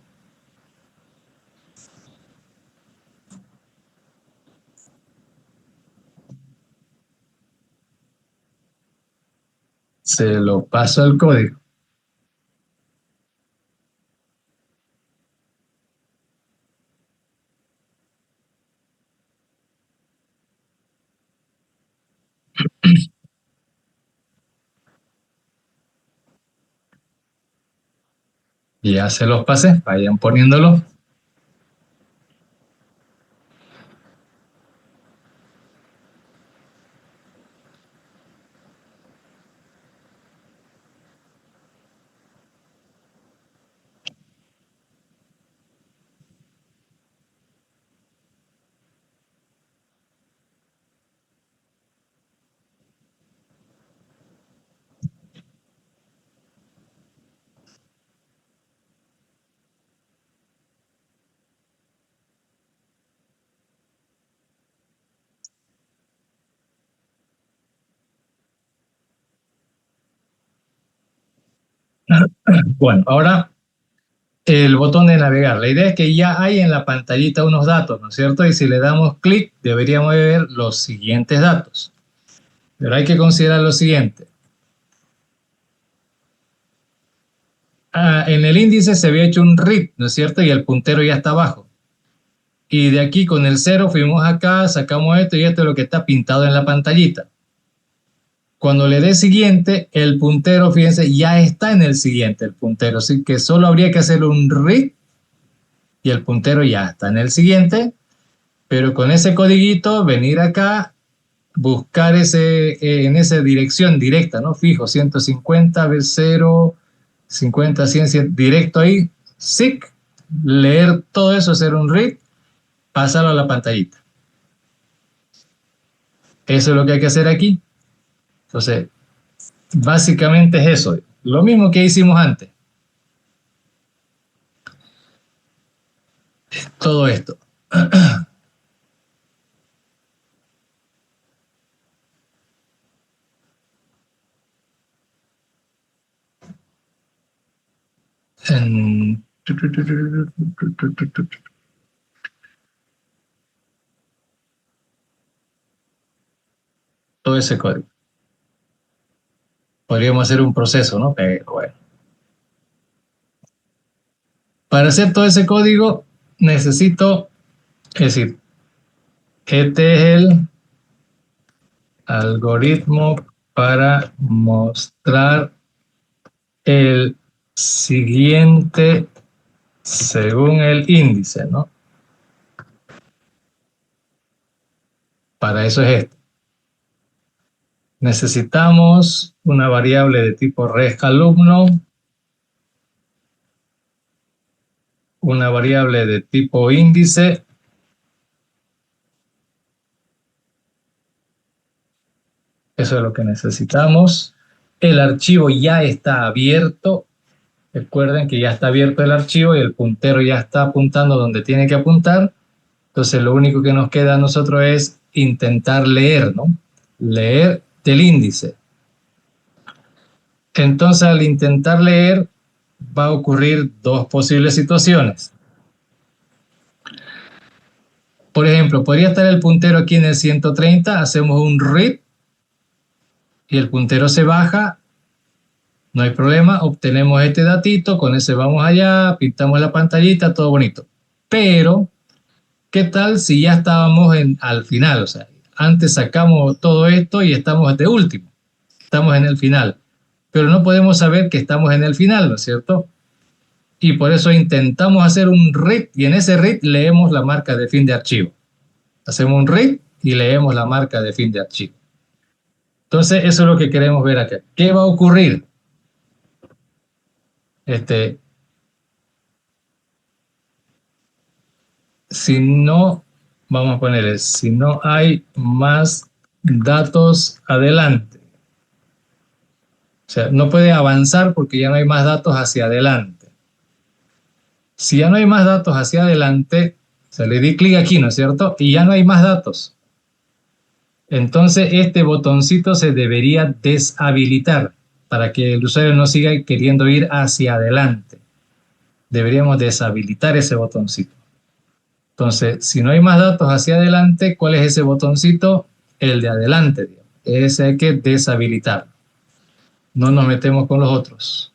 Se lo paso al código. Y ya se los pasé, vayan poniéndolo. Bueno, ahora el botón de navegar. La idea es que ya hay en la pantallita unos datos, ¿no es cierto? Y si le damos clic, deberíamos ver los siguientes datos. Pero hay que considerar lo siguiente. En el índice se había hecho un read, ¿no es cierto? Y el puntero ya está abajo. Y de aquí con el 0 fuimos acá, sacamos esto y esto es lo que está pintado en la pantallita. Cuando le dé siguiente, el puntero, fíjense, ya está en el siguiente el puntero. Así que solo habría que hacer un read y el puntero ya está en el siguiente. Pero con ese codiguito, venir acá, buscar en esa dirección directa, ¿no? Fijo, 150, B0, 50, 100, 100, directo ahí, SIC, leer todo eso, hacer un read, pasarlo a la pantallita. Eso es lo que hay que hacer aquí. Entonces, básicamente es eso. Lo mismo que hicimos antes. Todo esto. en todo ese código. Podríamos hacer un proceso, ¿no? Pero bueno. Para hacer todo ese código necesito, es decir, este es el algoritmo para mostrar el siguiente según el índice, ¿no? Para eso es esto. Necesitamos una variable de tipo resAlumno, una variable de tipo índice, eso es lo que necesitamos. El archivo ya está abierto. Recuerden que ya está abierto el archivo y el puntero ya está apuntando donde tiene que apuntar. Entonces lo único que nos queda a nosotros es intentar leer, ¿no? Leer del índice. Entonces al intentar leer va a ocurrir dos posibles situaciones. Por ejemplo, podría estar el puntero aquí en el 130, hacemos un read y el puntero se baja, no hay problema, obtenemos este datito, con ese vamos allá, pintamos la pantallita, todo bonito. Pero, ¿qué tal si ya estábamos al final? O sea, antes sacamos todo esto y estamos de último, estamos en el final. Pero no podemos saber que estamos en el final, ¿no es cierto? Y por eso intentamos hacer un read y en ese read leemos la marca de fin de archivo. Hacemos un read y leemos la marca de fin de archivo. Entonces, eso es lo que queremos ver acá. ¿Qué va a ocurrir? Si no, vamos a ponerle, si no hay más datos adelante. O sea, no puede avanzar porque ya no hay más datos hacia adelante. Si ya no hay más datos hacia adelante, o sea, le di clic aquí, ¿no es cierto? Y ya no hay más datos. Entonces, este botoncito se debería deshabilitar para que el usuario no siga queriendo ir hacia adelante. Deberíamos deshabilitar ese botoncito. Entonces, si no hay más datos hacia adelante, ¿cuál es ese botoncito? El de adelante, digamos. Ese hay que deshabilitar. No nos metemos con los otros.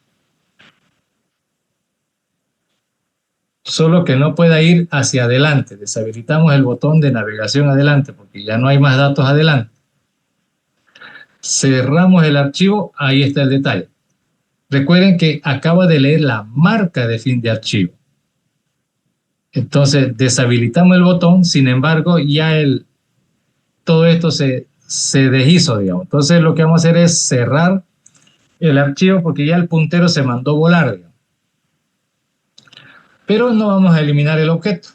Solo que no pueda ir hacia adelante. Deshabilitamos el botón de navegación adelante porque ya no hay más datos adelante. Cerramos el archivo, ahí está el detalle. Recuerden que acaba de leer la marca de fin de archivo. Entonces deshabilitamos el botón, sin embargo ya todo esto se deshizo, digamos. Entonces lo que vamos a hacer es cerrar el archivo porque ya el puntero se mandó volar, digamos. Pero no vamos a eliminar el objeto.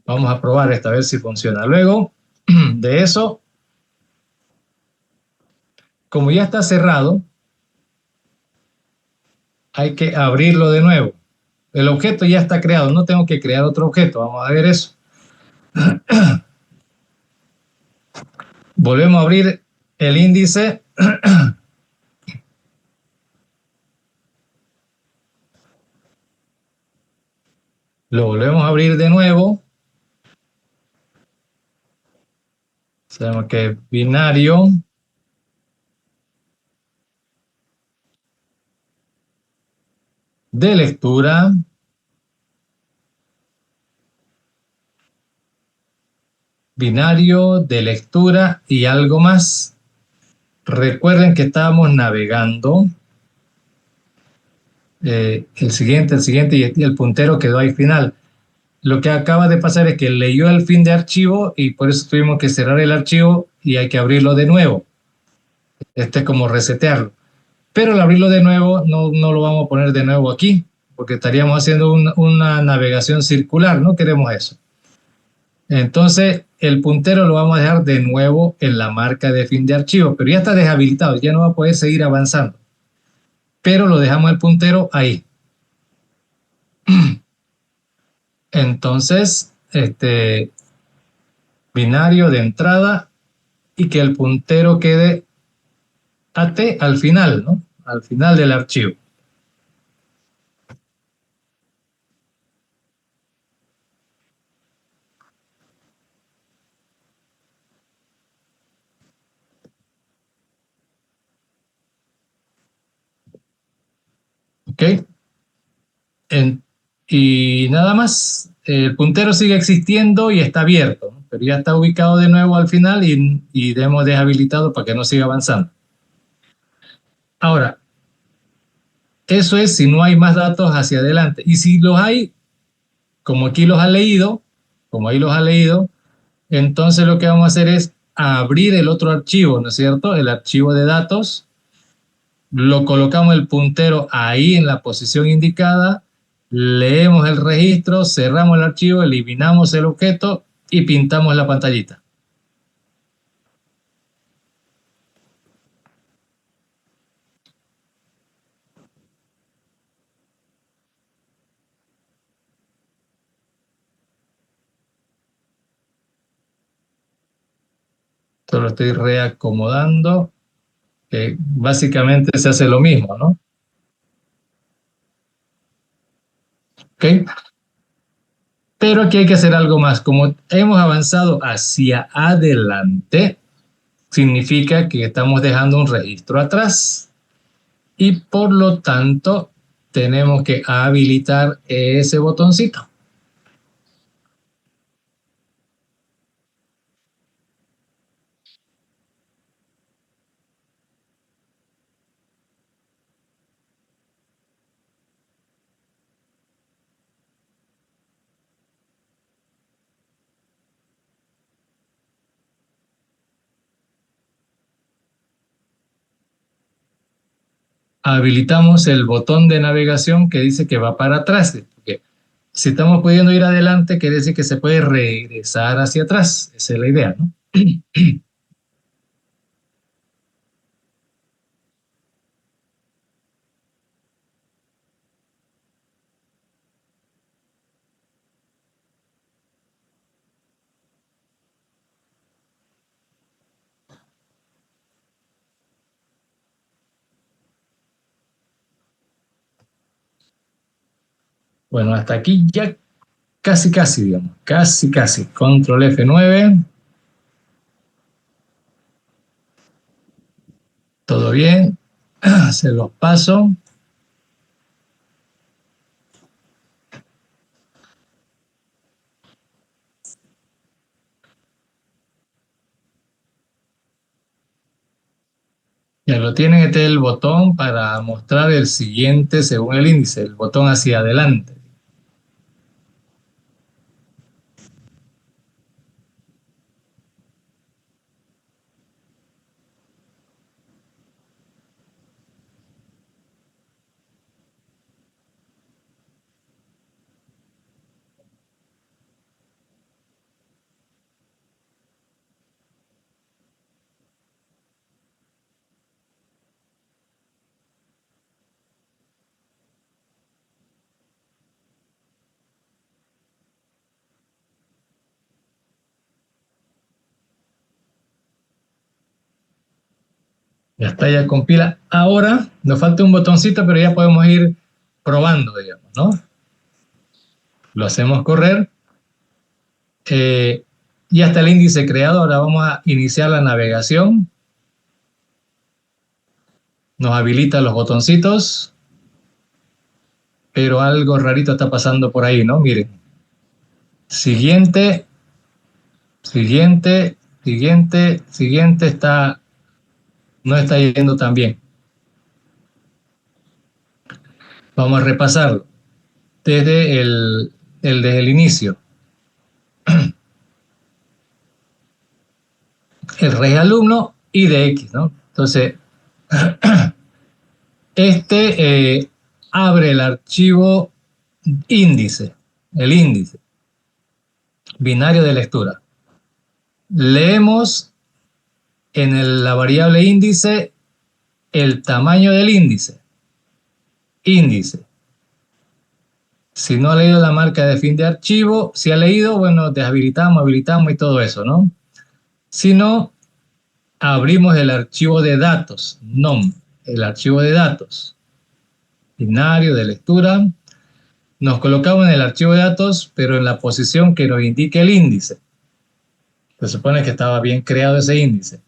Vamos a probar esta vez si funciona. Luego de eso, como ya está cerrado, hay que abrirlo de nuevo. El objeto ya está creado, no tengo que crear otro objeto. Vamos a ver eso. Volvemos a abrir el índice. Lo volvemos a abrir de nuevo. Sabemos que es binario. De lectura. Binario, de lectura y algo más. Recuerden que estábamos navegando. El siguiente y el puntero quedó ahí final. Lo que acaba de pasar es que leyó el fin de archivo y por eso tuvimos que cerrar el archivo y hay que abrirlo de nuevo. Este es como resetearlo. Pero al abrirlo de nuevo no lo vamos a poner de nuevo aquí porque estaríamos haciendo una navegación circular. No queremos eso. Entonces el puntero lo vamos a dejar de nuevo en la marca de fin de archivo, pero ya está deshabilitado, ya no va a poder seguir avanzando. Pero lo dejamos el puntero ahí. Entonces, binario de entrada y que el puntero quede al final, ¿no? Al final del archivo. ¿Ok? En- y nada más, el puntero sigue existiendo y está abierto, ¿no? Pero ya está ubicado de nuevo al final y debemos deshabilitado para que no siga avanzando. Ahora, eso es si no hay más datos hacia adelante. Y si los hay, como aquí los ha leído, como ahí los ha leído, entonces lo que vamos a hacer es abrir el otro archivo, ¿no es cierto? El archivo de datos, lo colocamos el puntero ahí en la posición indicada, leemos el registro, cerramos el archivo, eliminamos el objeto y pintamos la pantallita. Solo estoy reacomodando, que básicamente se hace lo mismo, ¿no? ¿Ok? Pero aquí hay que hacer algo más. Como hemos avanzado hacia adelante, significa que estamos dejando un registro atrás y por lo tanto tenemos que habilitar ese botoncito. Habilitamos el botón de navegación que dice que va para atrás, porque si estamos pudiendo ir adelante, quiere decir que se puede regresar hacia atrás. Esa es la idea, ¿no? Bueno, hasta aquí ya casi, casi, digamos, casi, casi. Control F9, todo bien. Se los paso. Ya lo tienen, este es el botón para mostrar el siguiente según el índice, el botón hacia adelante. Ya está, ya compila. Ahora nos falta un botoncito, pero ya podemos ir probando, digamos, ¿no? Lo hacemos correr. Ya está el índice creado. Ahora vamos a iniciar la navegación. Nos habilita los botoncitos, pero algo rarito está pasando por ahí, ¿no? Miren. Siguiente, siguiente, siguiente, siguiente está, no está yendo tan bien. Vamos a repasarlo desde el inicio. El rey alumno y de X, ¿no? Entonces, este abre el archivo índice, el índice, binario de lectura. Leemos en la variable índice el tamaño del índice, índice. Si no ha leído la marca de fin de archivo, si ha leído, bueno, deshabilitamos, habilitamos y todo eso, ¿no? Si no, abrimos el archivo de datos, NOM, el archivo de datos, binario de lectura. Nos colocamos en el archivo de datos, pero en la posición que nos indique el índice. Se supone que estaba bien creado ese índice.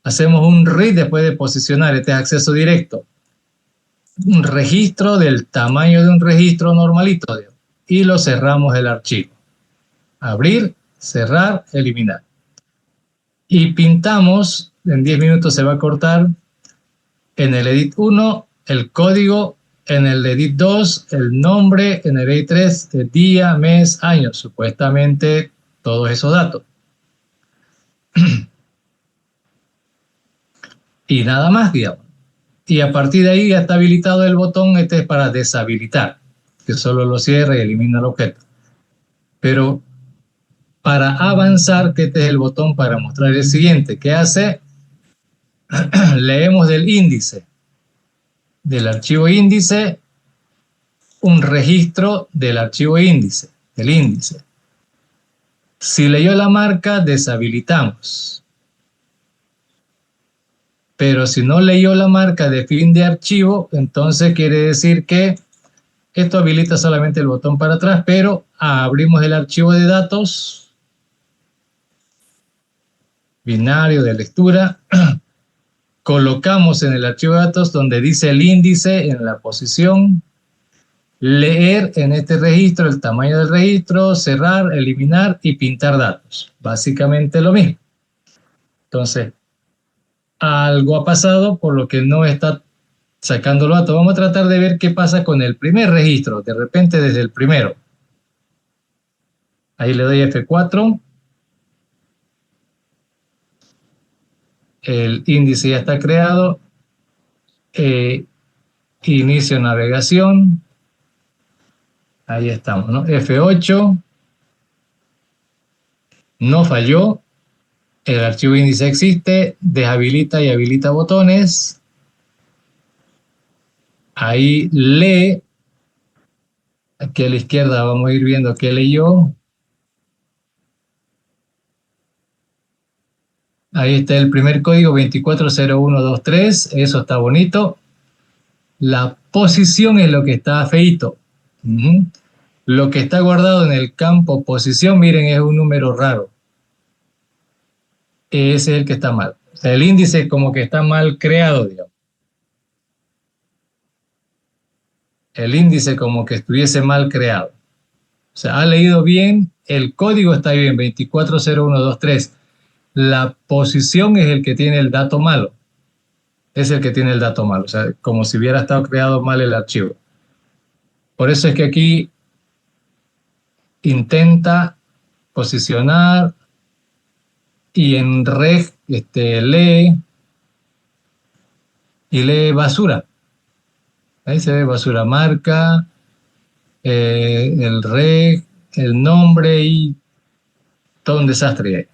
Hacemos un read después de posicionar, este es acceso directo. un registro del tamaño de un registro normalito, digamos, y lo cerramos el archivo. Abrir, cerrar, eliminar. Y pintamos, en 10 minutos se va a cortar, en el edit 1 el código, en el edit 2 el nombre, en el edit 3 el día, mes, año, supuestamente todos esos datos. Y nada más, digamos. Y a partir de ahí ya está habilitado el botón, este es para deshabilitar, que solo lo cierra y elimina el objeto. Pero para avanzar, que este es el botón para mostrar el siguiente, ¿qué hace? Leemos del archivo índice, un registro del archivo índice, del índice. Si leyó la marca, deshabilitamos. Pero si no leyó la marca de fin de archivo, entonces quiere decir que esto habilita solamente el botón para atrás, pero abrimos el archivo de datos, binario de lectura, colocamos en el archivo de datos donde dice el índice en la posición, leer en este registro el tamaño del registro, cerrar, eliminar y pintar datos. Básicamente lo mismo. Entonces, algo ha pasado por lo que no está sacando los datos. Vamos a tratar de ver qué pasa con el primer registro, de repente desde el primero. Ahí le doy F4. El índice ya está creado. Inicio navegación. Ahí estamos, ¿no? F8. No falló. El archivo índice existe. Deshabilita y habilita botones. Ahí lee. Aquí a la izquierda vamos a ir viendo qué leyó. Ahí está el primer código 240123. Eso está bonito. La posición es lo que está feito. Lo que está guardado en el campo posición, miren, es un número raro. Ese es el que está mal. O sea, el índice como que está mal creado, digamos. El índice como que estuviese mal creado. O sea, ha leído bien, el código está bien, 240123. La posición es el que tiene el dato malo. Es el que tiene el dato malo. O sea, como si hubiera estado creado mal el archivo. Por eso es que aquí intenta posicionar y en reg lee y lee basura. Ahí se ve basura, marca, el reg, el nombre y todo un desastre ahí.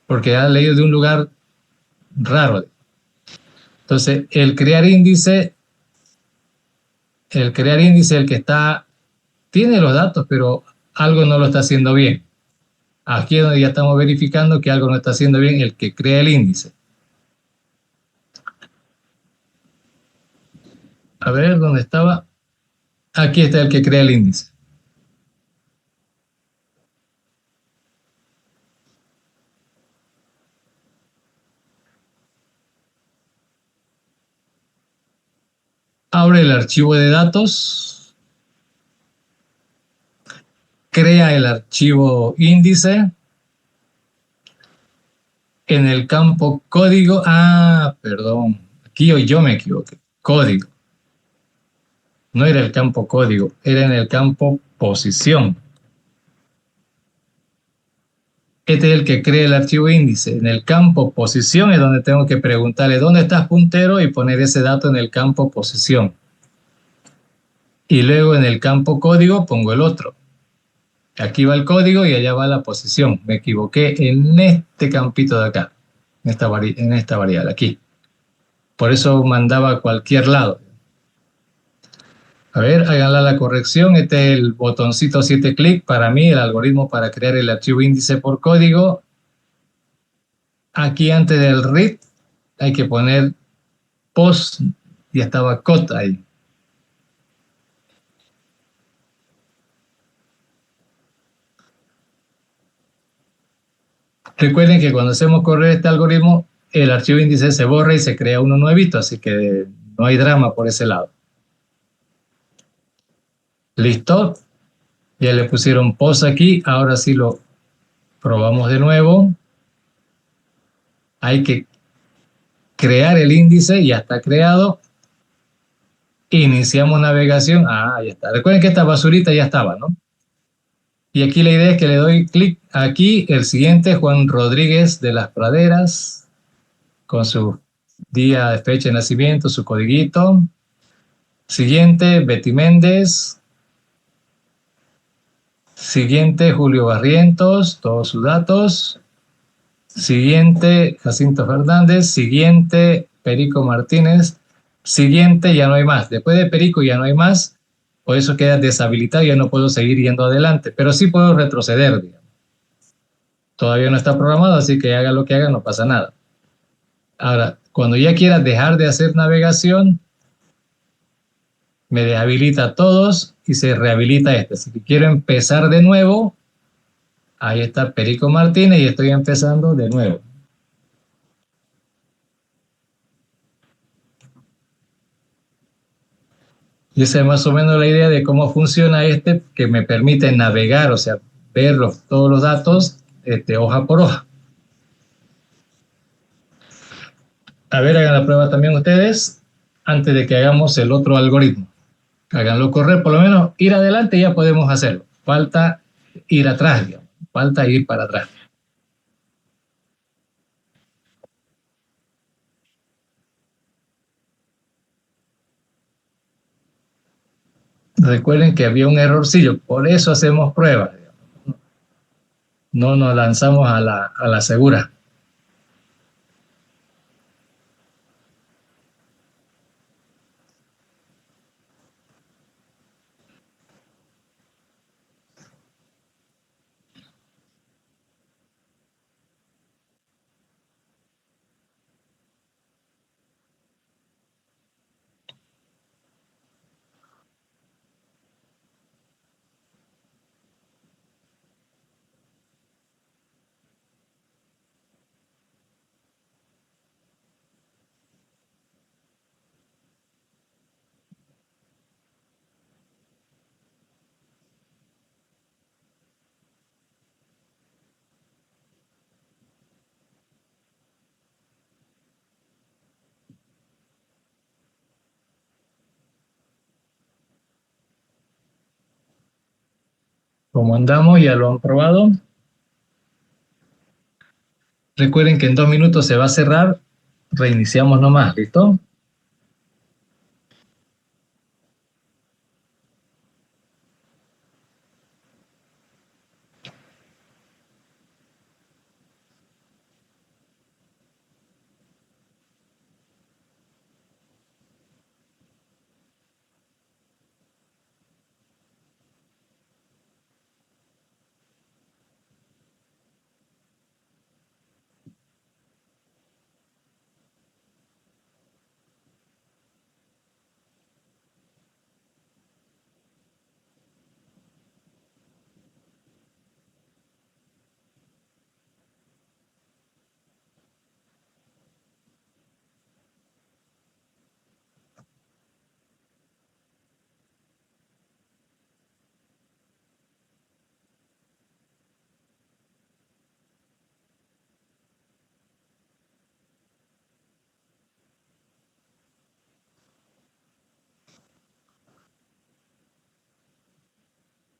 Porque ha leído de un lugar raro. Entonces, el crear índice, el que está, tiene los datos, pero algo no lo está haciendo bien. Aquí es donde ya estamos verificando que algo no está haciendo bien el que crea el índice. A ver, ¿dónde estaba? Aquí está el que crea el índice. Abre el archivo de datos. Crea el archivo índice. En el campo código, perdón, aquí yo me equivoqué, código. No era el campo código, era en el campo posición. Este es el que crea el archivo índice. En el campo posición es donde tengo que preguntarle dónde estás puntero y poner ese dato en el campo posición. Y luego en el campo código pongo el otro. Aquí va el código y allá va la posición. Me equivoqué en este campito de acá, en esta variable, aquí. Por eso mandaba a cualquier lado. A ver, háganla la corrección. Este es el botoncito 7 clic. Para mí, el algoritmo para crear el archivo índice por código. Aquí antes del read hay que poner post. Ya estaba cot ahí. Recuerden que cuando hacemos correr este algoritmo, el archivo índice se borra y se crea uno nuevito. Así que no hay drama por ese lado. ¿Listo? Ya le pusieron pause aquí, ahora sí lo probamos de nuevo. Hay que crear el índice, ya está creado. Iniciamos navegación, ya está. Recuerden que esta basurita ya estaba, ¿no? Y aquí la idea es que le doy clic aquí, el siguiente, Juan Rodríguez de las Praderas, con su día, de fecha de nacimiento, su codiguito. Siguiente, Betty Méndez. Siguiente, Julio Barrientos, todos sus datos. Siguiente, Jacinto Fernández. Siguiente, Perico Martínez. Siguiente, ya no hay más. Después de Perico ya no hay más. Por eso queda deshabilitado, ya no puedo seguir yendo adelante, pero sí puedo retroceder, digamos. Todavía no está programado, así que haga lo que haga, no pasa nada. Ahora, cuando ya quiera dejar de hacer navegación, me deshabilita a todos y se rehabilita este. Así que quiero empezar de nuevo. Ahí está Perico Martínez y estoy empezando de nuevo. Y esa es más o menos la idea de cómo funciona este, que me permite navegar, o sea, ver todos los datos hoja por hoja. A ver, hagan la prueba también ustedes antes de que hagamos el otro algoritmo. Háganlo correr, por lo menos ir adelante ya podemos hacerlo. Falta ir atrás, digamos. Falta ir para atrás. Recuerden que había un errorcillo, por eso hacemos pruebas. No nos lanzamos a la segura. Como andamos, ya lo han probado. Recuerden que en 2 minutos se va a cerrar. Reiniciamos nomás, ¿listo?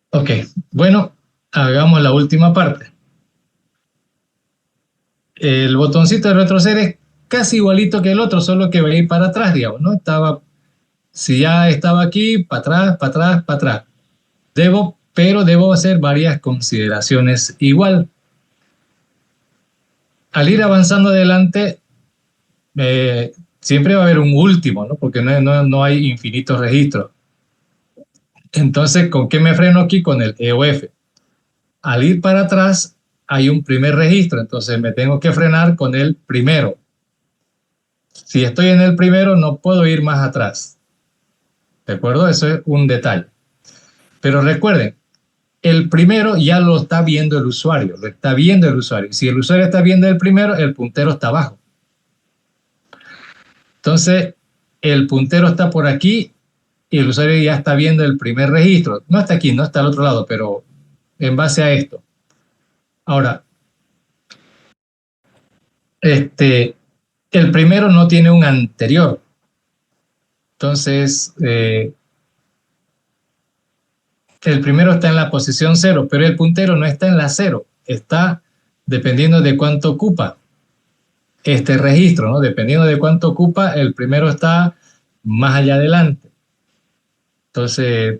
Ok, bueno, hagamos la última parte. El botoncito de retroceder es casi igualito que el otro, solo que va a ir para atrás, digamos, ¿no? Si ya estaba aquí, para atrás, para atrás, para atrás. Pero debo hacer varias consideraciones igual. Al ir avanzando adelante, siempre va a haber un último, ¿no? Porque no hay infinitos registros. Entonces, ¿con qué me freno aquí? Con el E o F. Al ir para atrás, hay un primer registro, entonces me tengo que frenar con el primero. Si estoy en el primero, no puedo ir más atrás. ¿De acuerdo? Eso es un detalle. Pero recuerden, el primero ya lo está viendo el usuario, lo está viendo el usuario. Si el usuario está viendo el primero, el puntero está abajo. Entonces, el puntero está por aquí y el usuario ya está viendo el primer registro. No está aquí, no está al otro lado, pero en base a esto. Ahora, el primero no tiene un anterior. Entonces, el primero está en la posición 0, pero el puntero no está en la 0. Está dependiendo de cuánto ocupa este registro, ¿no? Dependiendo de cuánto ocupa, el primero está más allá adelante. Entonces,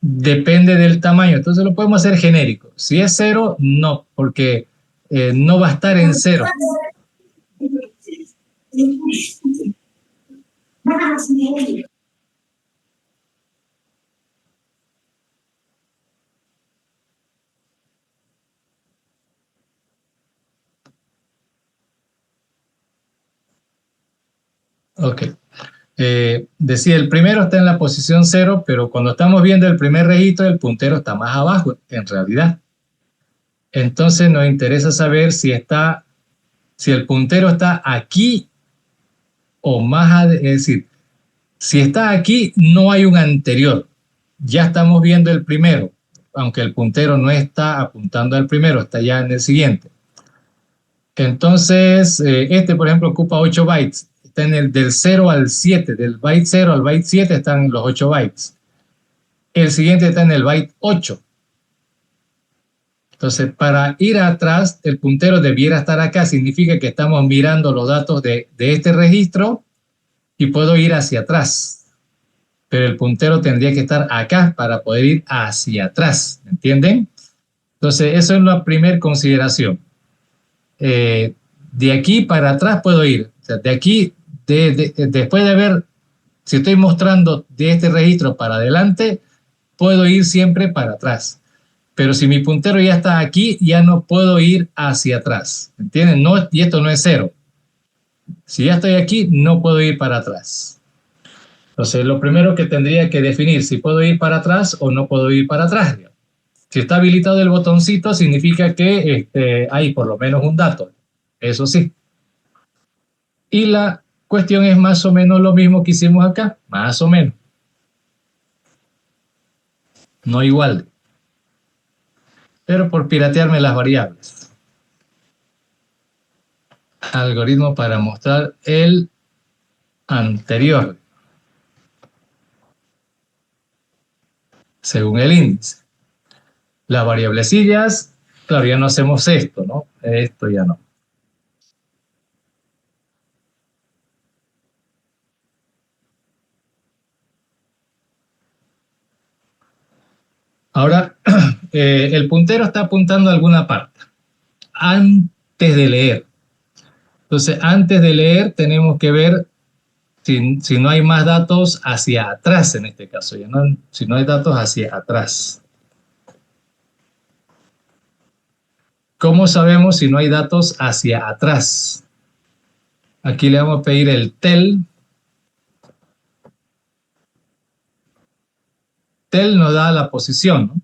depende del tamaño. Entonces, lo podemos hacer genérico. Si es 0, no, porque no va a estar en 0. Ok. Decía, el primero está en la posición 0, pero cuando estamos viendo el primer registro, el puntero está más abajo, en realidad. Entonces nos interesa saber si el puntero está aquí o más, es decir, si está aquí, no hay un anterior. Ya estamos viendo el primero, aunque el puntero no está apuntando al primero, está ya en el siguiente. Entonces, por ejemplo, ocupa 8 bytes. Está en el del 0 al 7, del byte 0 al byte 7 están los 8 bytes. El siguiente está en el byte 8. Entonces, para ir atrás, el puntero debiera estar acá. Significa que estamos mirando los datos de este registro y puedo ir hacia atrás. Pero el puntero tendría que estar acá para poder ir hacia atrás. ¿Entienden? Entonces, eso es la primera consideración. De aquí para atrás puedo ir. O sea, de aquí, después de ver, si estoy mostrando de este registro para adelante, puedo ir siempre para atrás. Pero si mi puntero ya está aquí, ya no puedo ir hacia atrás. ¿Entienden? No, y esto no es 0. Si ya estoy aquí, no puedo ir para atrás. Entonces, lo primero que tendría que definir si puedo ir para atrás o no puedo ir para atrás. Si está habilitado el botoncito, significa que hay por lo menos un dato. Eso sí. Y la cuestión es más o menos lo mismo que hicimos acá. Más o menos. No igual. Pero por piratearme las variables. Algoritmo para mostrar el anterior, según el índice. Las variablecillas, claro, ya no hacemos esto, ¿no? Esto ya no. Ahora, el puntero está apuntando a alguna parte antes de leer. Entonces, antes de leer tenemos que ver si no hay más datos hacia atrás en este caso, ya no, si no hay datos hacia atrás. ¿Cómo sabemos si no hay datos hacia atrás? Aquí le vamos a pedir el tel. Tel nos da la posición, ¿no?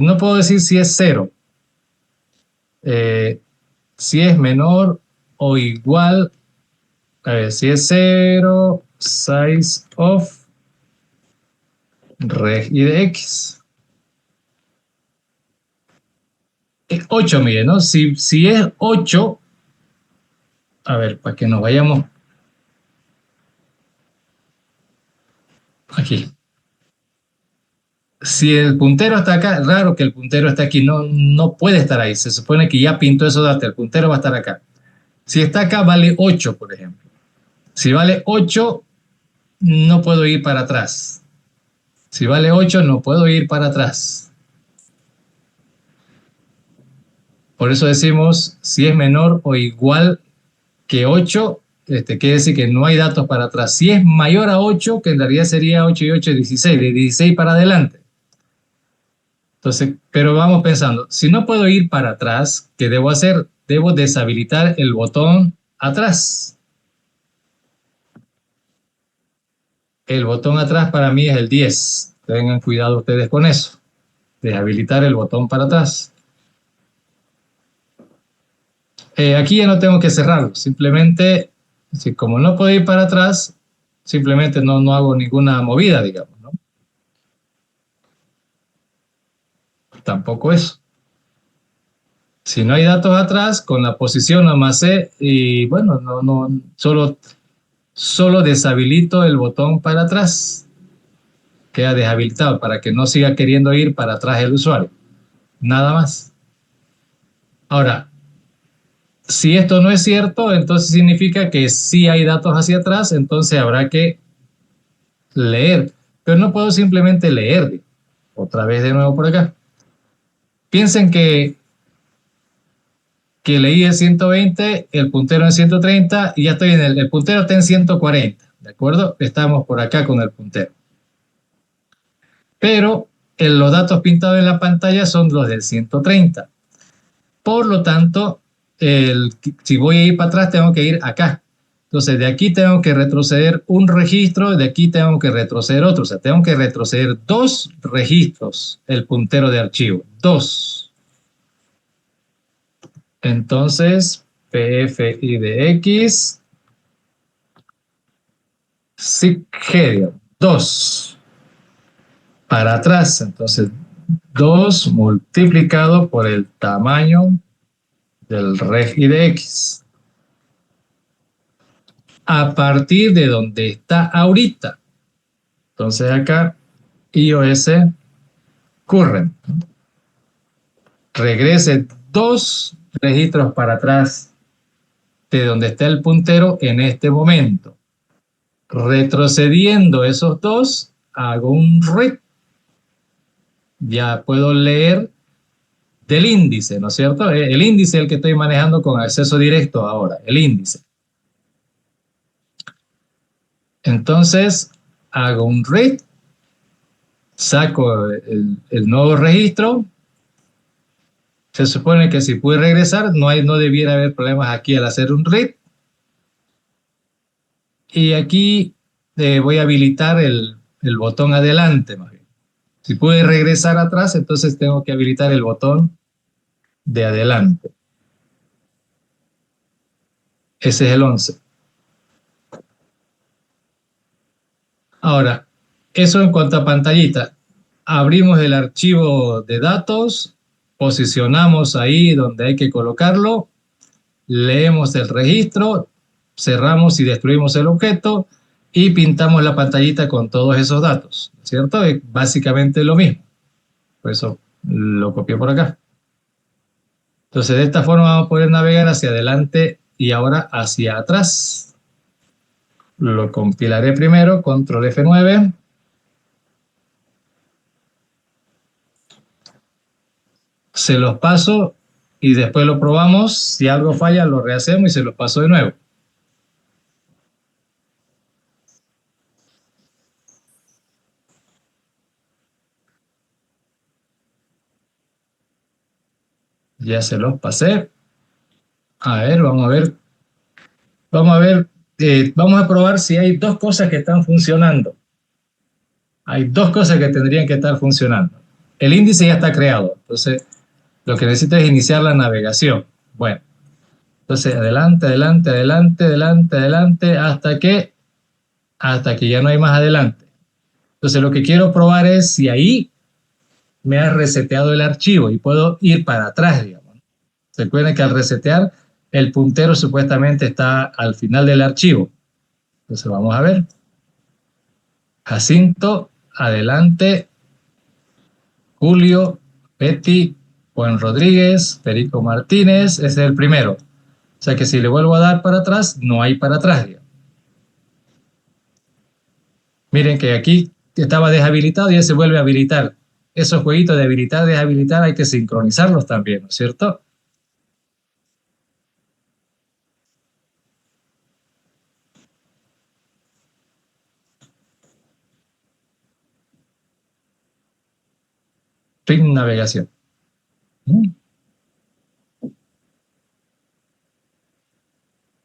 No puedo decir si es 0. Si es menor o igual, a ver, si es 0, size of reg y de x. Es 8, mire, ¿no? Si es 8, a ver, para que nos vayamos aquí. Si el puntero está acá, raro que el puntero esté aquí, no puede estar ahí. Se supone que ya pintó esos datos, el puntero va a estar acá. Si está acá, vale 8, por ejemplo. Si vale 8, no puedo ir para atrás. Si vale 8, no puedo ir para atrás. Por eso decimos, si es menor o igual que 8, quiere decir que no hay datos para atrás. Si es mayor a 8, que en realidad sería 8 y 8, 16, de 16 para adelante. Entonces, pero vamos pensando, si no puedo ir para atrás, ¿qué debo hacer? Debo deshabilitar el botón atrás. El botón atrás para mí es el 10. Tengan cuidado ustedes con eso. Deshabilitar el botón para atrás. Aquí ya no tengo que cerrarlo. Simplemente, como no puedo ir para atrás, Simplemente no hago ninguna movida, digamos, ¿no? Tampoco eso. Si no hay datos atrás, con la posición nomás sé y bueno, solo deshabilito el botón para atrás. Queda deshabilitado para que no siga queriendo ir para atrás el usuario. Nada más. Ahora, si esto no es cierto, entonces significa que sí hay datos hacia atrás, entonces habrá que leer. Pero no puedo simplemente leer. Otra vez de nuevo por acá. Piensen que leí el 120, el puntero en 130 y ya estoy en el puntero está en 140, ¿de acuerdo? Estamos por acá con el puntero. Pero los datos pintados en la pantalla son los del 130. Por lo tanto, si voy a ir para atrás, tengo que ir acá. Entonces, de aquí tengo que retroceder un registro, de aquí tengo que retroceder otro. O sea, tengo que retroceder 2 registros el puntero de archivo. 2. Entonces, pfidx, sigheader, 2 para atrás. Entonces, 2 multiplicado por el tamaño del reg idx. A partir de donde está ahorita. Entonces acá, iOS current. Regrese 2 registros para atrás de donde está el puntero en este momento. Retrocediendo esos 2, hago un read. Ya puedo leer del índice, ¿no es cierto? El índice es el que estoy manejando con acceso directo ahora, el índice. Entonces, hago un read, saco el nuevo registro. Se supone que si pude regresar, no debiera haber problemas aquí al hacer un read. Y aquí voy a habilitar el botón adelante, más bien. Si pude regresar atrás, entonces tengo que habilitar el botón de adelante. Ese es el 11. Ahora, eso en cuanto a pantallita. Abrimos el archivo de datos, posicionamos ahí donde hay que colocarlo, leemos el registro, cerramos y destruimos el objeto y pintamos la pantallita con todos esos datos, ¿cierto? Es básicamente lo mismo. Por eso lo copié por acá. Entonces, de esta forma vamos a poder navegar hacia adelante y ahora hacia atrás. Lo compilaré primero, control F9. Se los paso y después lo probamos. Si algo falla, lo rehacemos y se los paso de nuevo. Ya se los pasé. A ver, vamos a ver. Vamos a ver. Vamos a probar si hay 2 cosas que están funcionando. Hay 2 cosas que tendrían que estar funcionando. El índice ya está creado. Entonces, lo que necesito es iniciar la navegación. Bueno, entonces adelante, adelante, adelante, adelante, adelante, hasta que ya no hay más adelante. Entonces, lo que quiero probar es si ahí me ha reseteado el archivo y puedo ir para atrás, digamos. Se recuerden que al resetear, el puntero supuestamente está al final del archivo. Entonces vamos a ver. Jacinto, adelante, Julio, Betty, Juan Rodríguez, Perico Martínez, ese es el primero. O sea que si le vuelvo a dar para atrás, no hay para atrás, digamos. Miren que aquí estaba deshabilitado y ya se vuelve a habilitar. Esos jueguitos de habilitar, deshabilitar, hay que sincronizarlos también, ¿no es cierto? Fin navegación.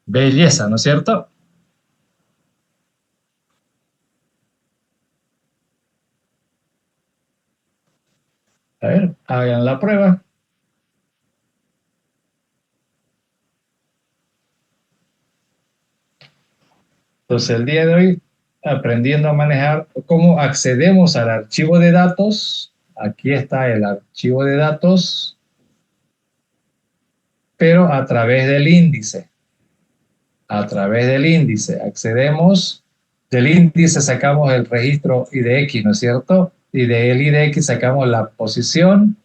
Belleza, ¿no es cierto? A ver, hagan la prueba. Entonces, el día de hoy, aprendiendo a manejar cómo accedemos al archivo de datos. Aquí está el archivo de datos, pero a través del índice. A través del índice accedemos, del índice sacamos el registro IDX, ¿no es cierto? Y del IDX sacamos la posición,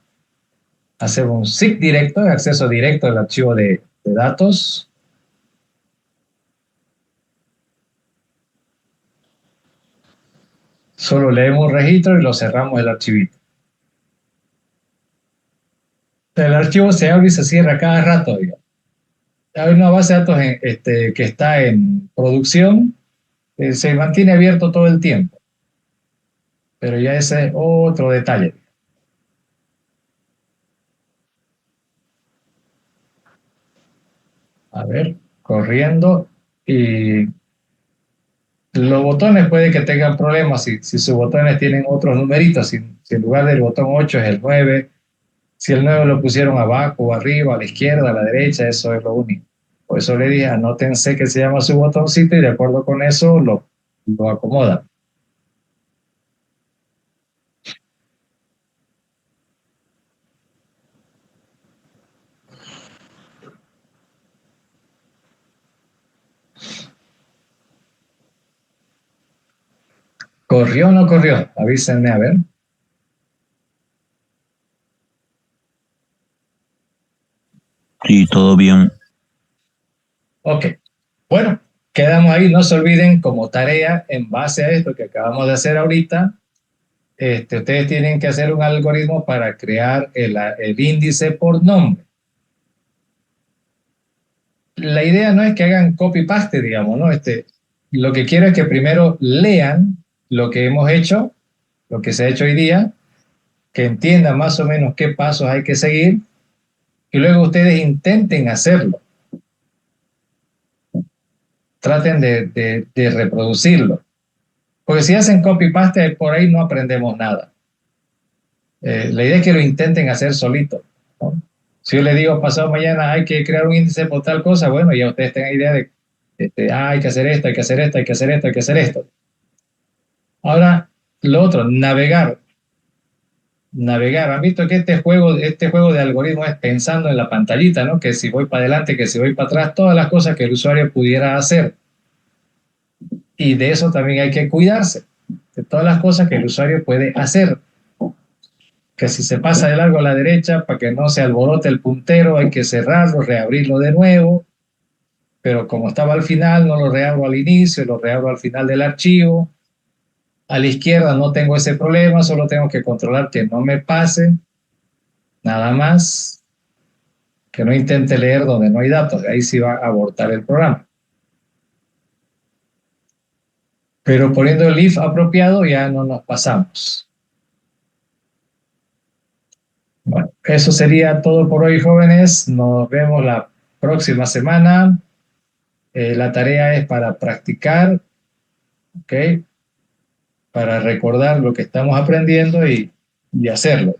hacemos un SIG directo, acceso directo al archivo de datos. Solo leemos registro y lo cerramos el archivito. El archivo se abre y se cierra cada rato, digamos. Hay una base de datos que está en producción, se mantiene abierto todo el tiempo, pero ya ese es otro detalle. A ver, corriendo, y los botones puede que tengan problemas si sus botones tienen otros numeritos, si en lugar del botón 8 es el 9, si el 9 lo pusieron abajo o arriba, a la izquierda, a la derecha, eso es lo único. Por eso le dije, anótense que se llama su botoncito y de acuerdo con eso lo acomodan. ¿Corrió o no corrió? Avísenme a ver. Sí, todo bien. Ok. Bueno, quedamos ahí. No se olviden como tarea, en base a esto que acabamos de hacer ahorita, ustedes tienen que hacer un algoritmo para crear el índice por nombre. La idea no es que hagan copy-paste, digamos, ¿no? Lo que quiero es que primero lean lo que hemos hecho, lo que se ha hecho hoy día, que entiendan más o menos qué pasos hay que seguir y luego ustedes intenten hacerlo. Traten de reproducirlo. Porque si hacen copy-paste, por ahí no aprendemos nada. La idea es que lo intenten hacer solito, ¿no? Si yo les digo pasado mañana hay que crear un índice por tal cosa, bueno, ya ustedes tengan idea de, hay que hacer esto, hay que hacer esto, hay que hacer esto, hay que hacer esto. Ahora, lo otro, navegar. Navegar. Han visto que este juego de algoritmos es pensando en la pantallita, ¿no? Que si voy para adelante, que si voy para atrás, todas las cosas que el usuario pudiera hacer. Y de eso también hay que cuidarse, de todas las cosas que el usuario puede hacer. Que si se pasa de largo a la derecha, para que no se alborote el puntero, hay que cerrarlo, reabrirlo de nuevo. Pero como estaba al final, no lo reabro al inicio, lo reabro al final del archivo. A la izquierda no tengo ese problema, solo tengo que controlar que no me pase. Nada más, que no intente leer donde no hay datos, ahí sí va a abortar el programa. Pero poniendo el if apropiado ya no nos pasamos. Bueno, eso sería todo por hoy, jóvenes. Nos vemos la próxima semana. La tarea es para practicar, ¿ok? Para recordar lo que estamos aprendiendo y hacerlo.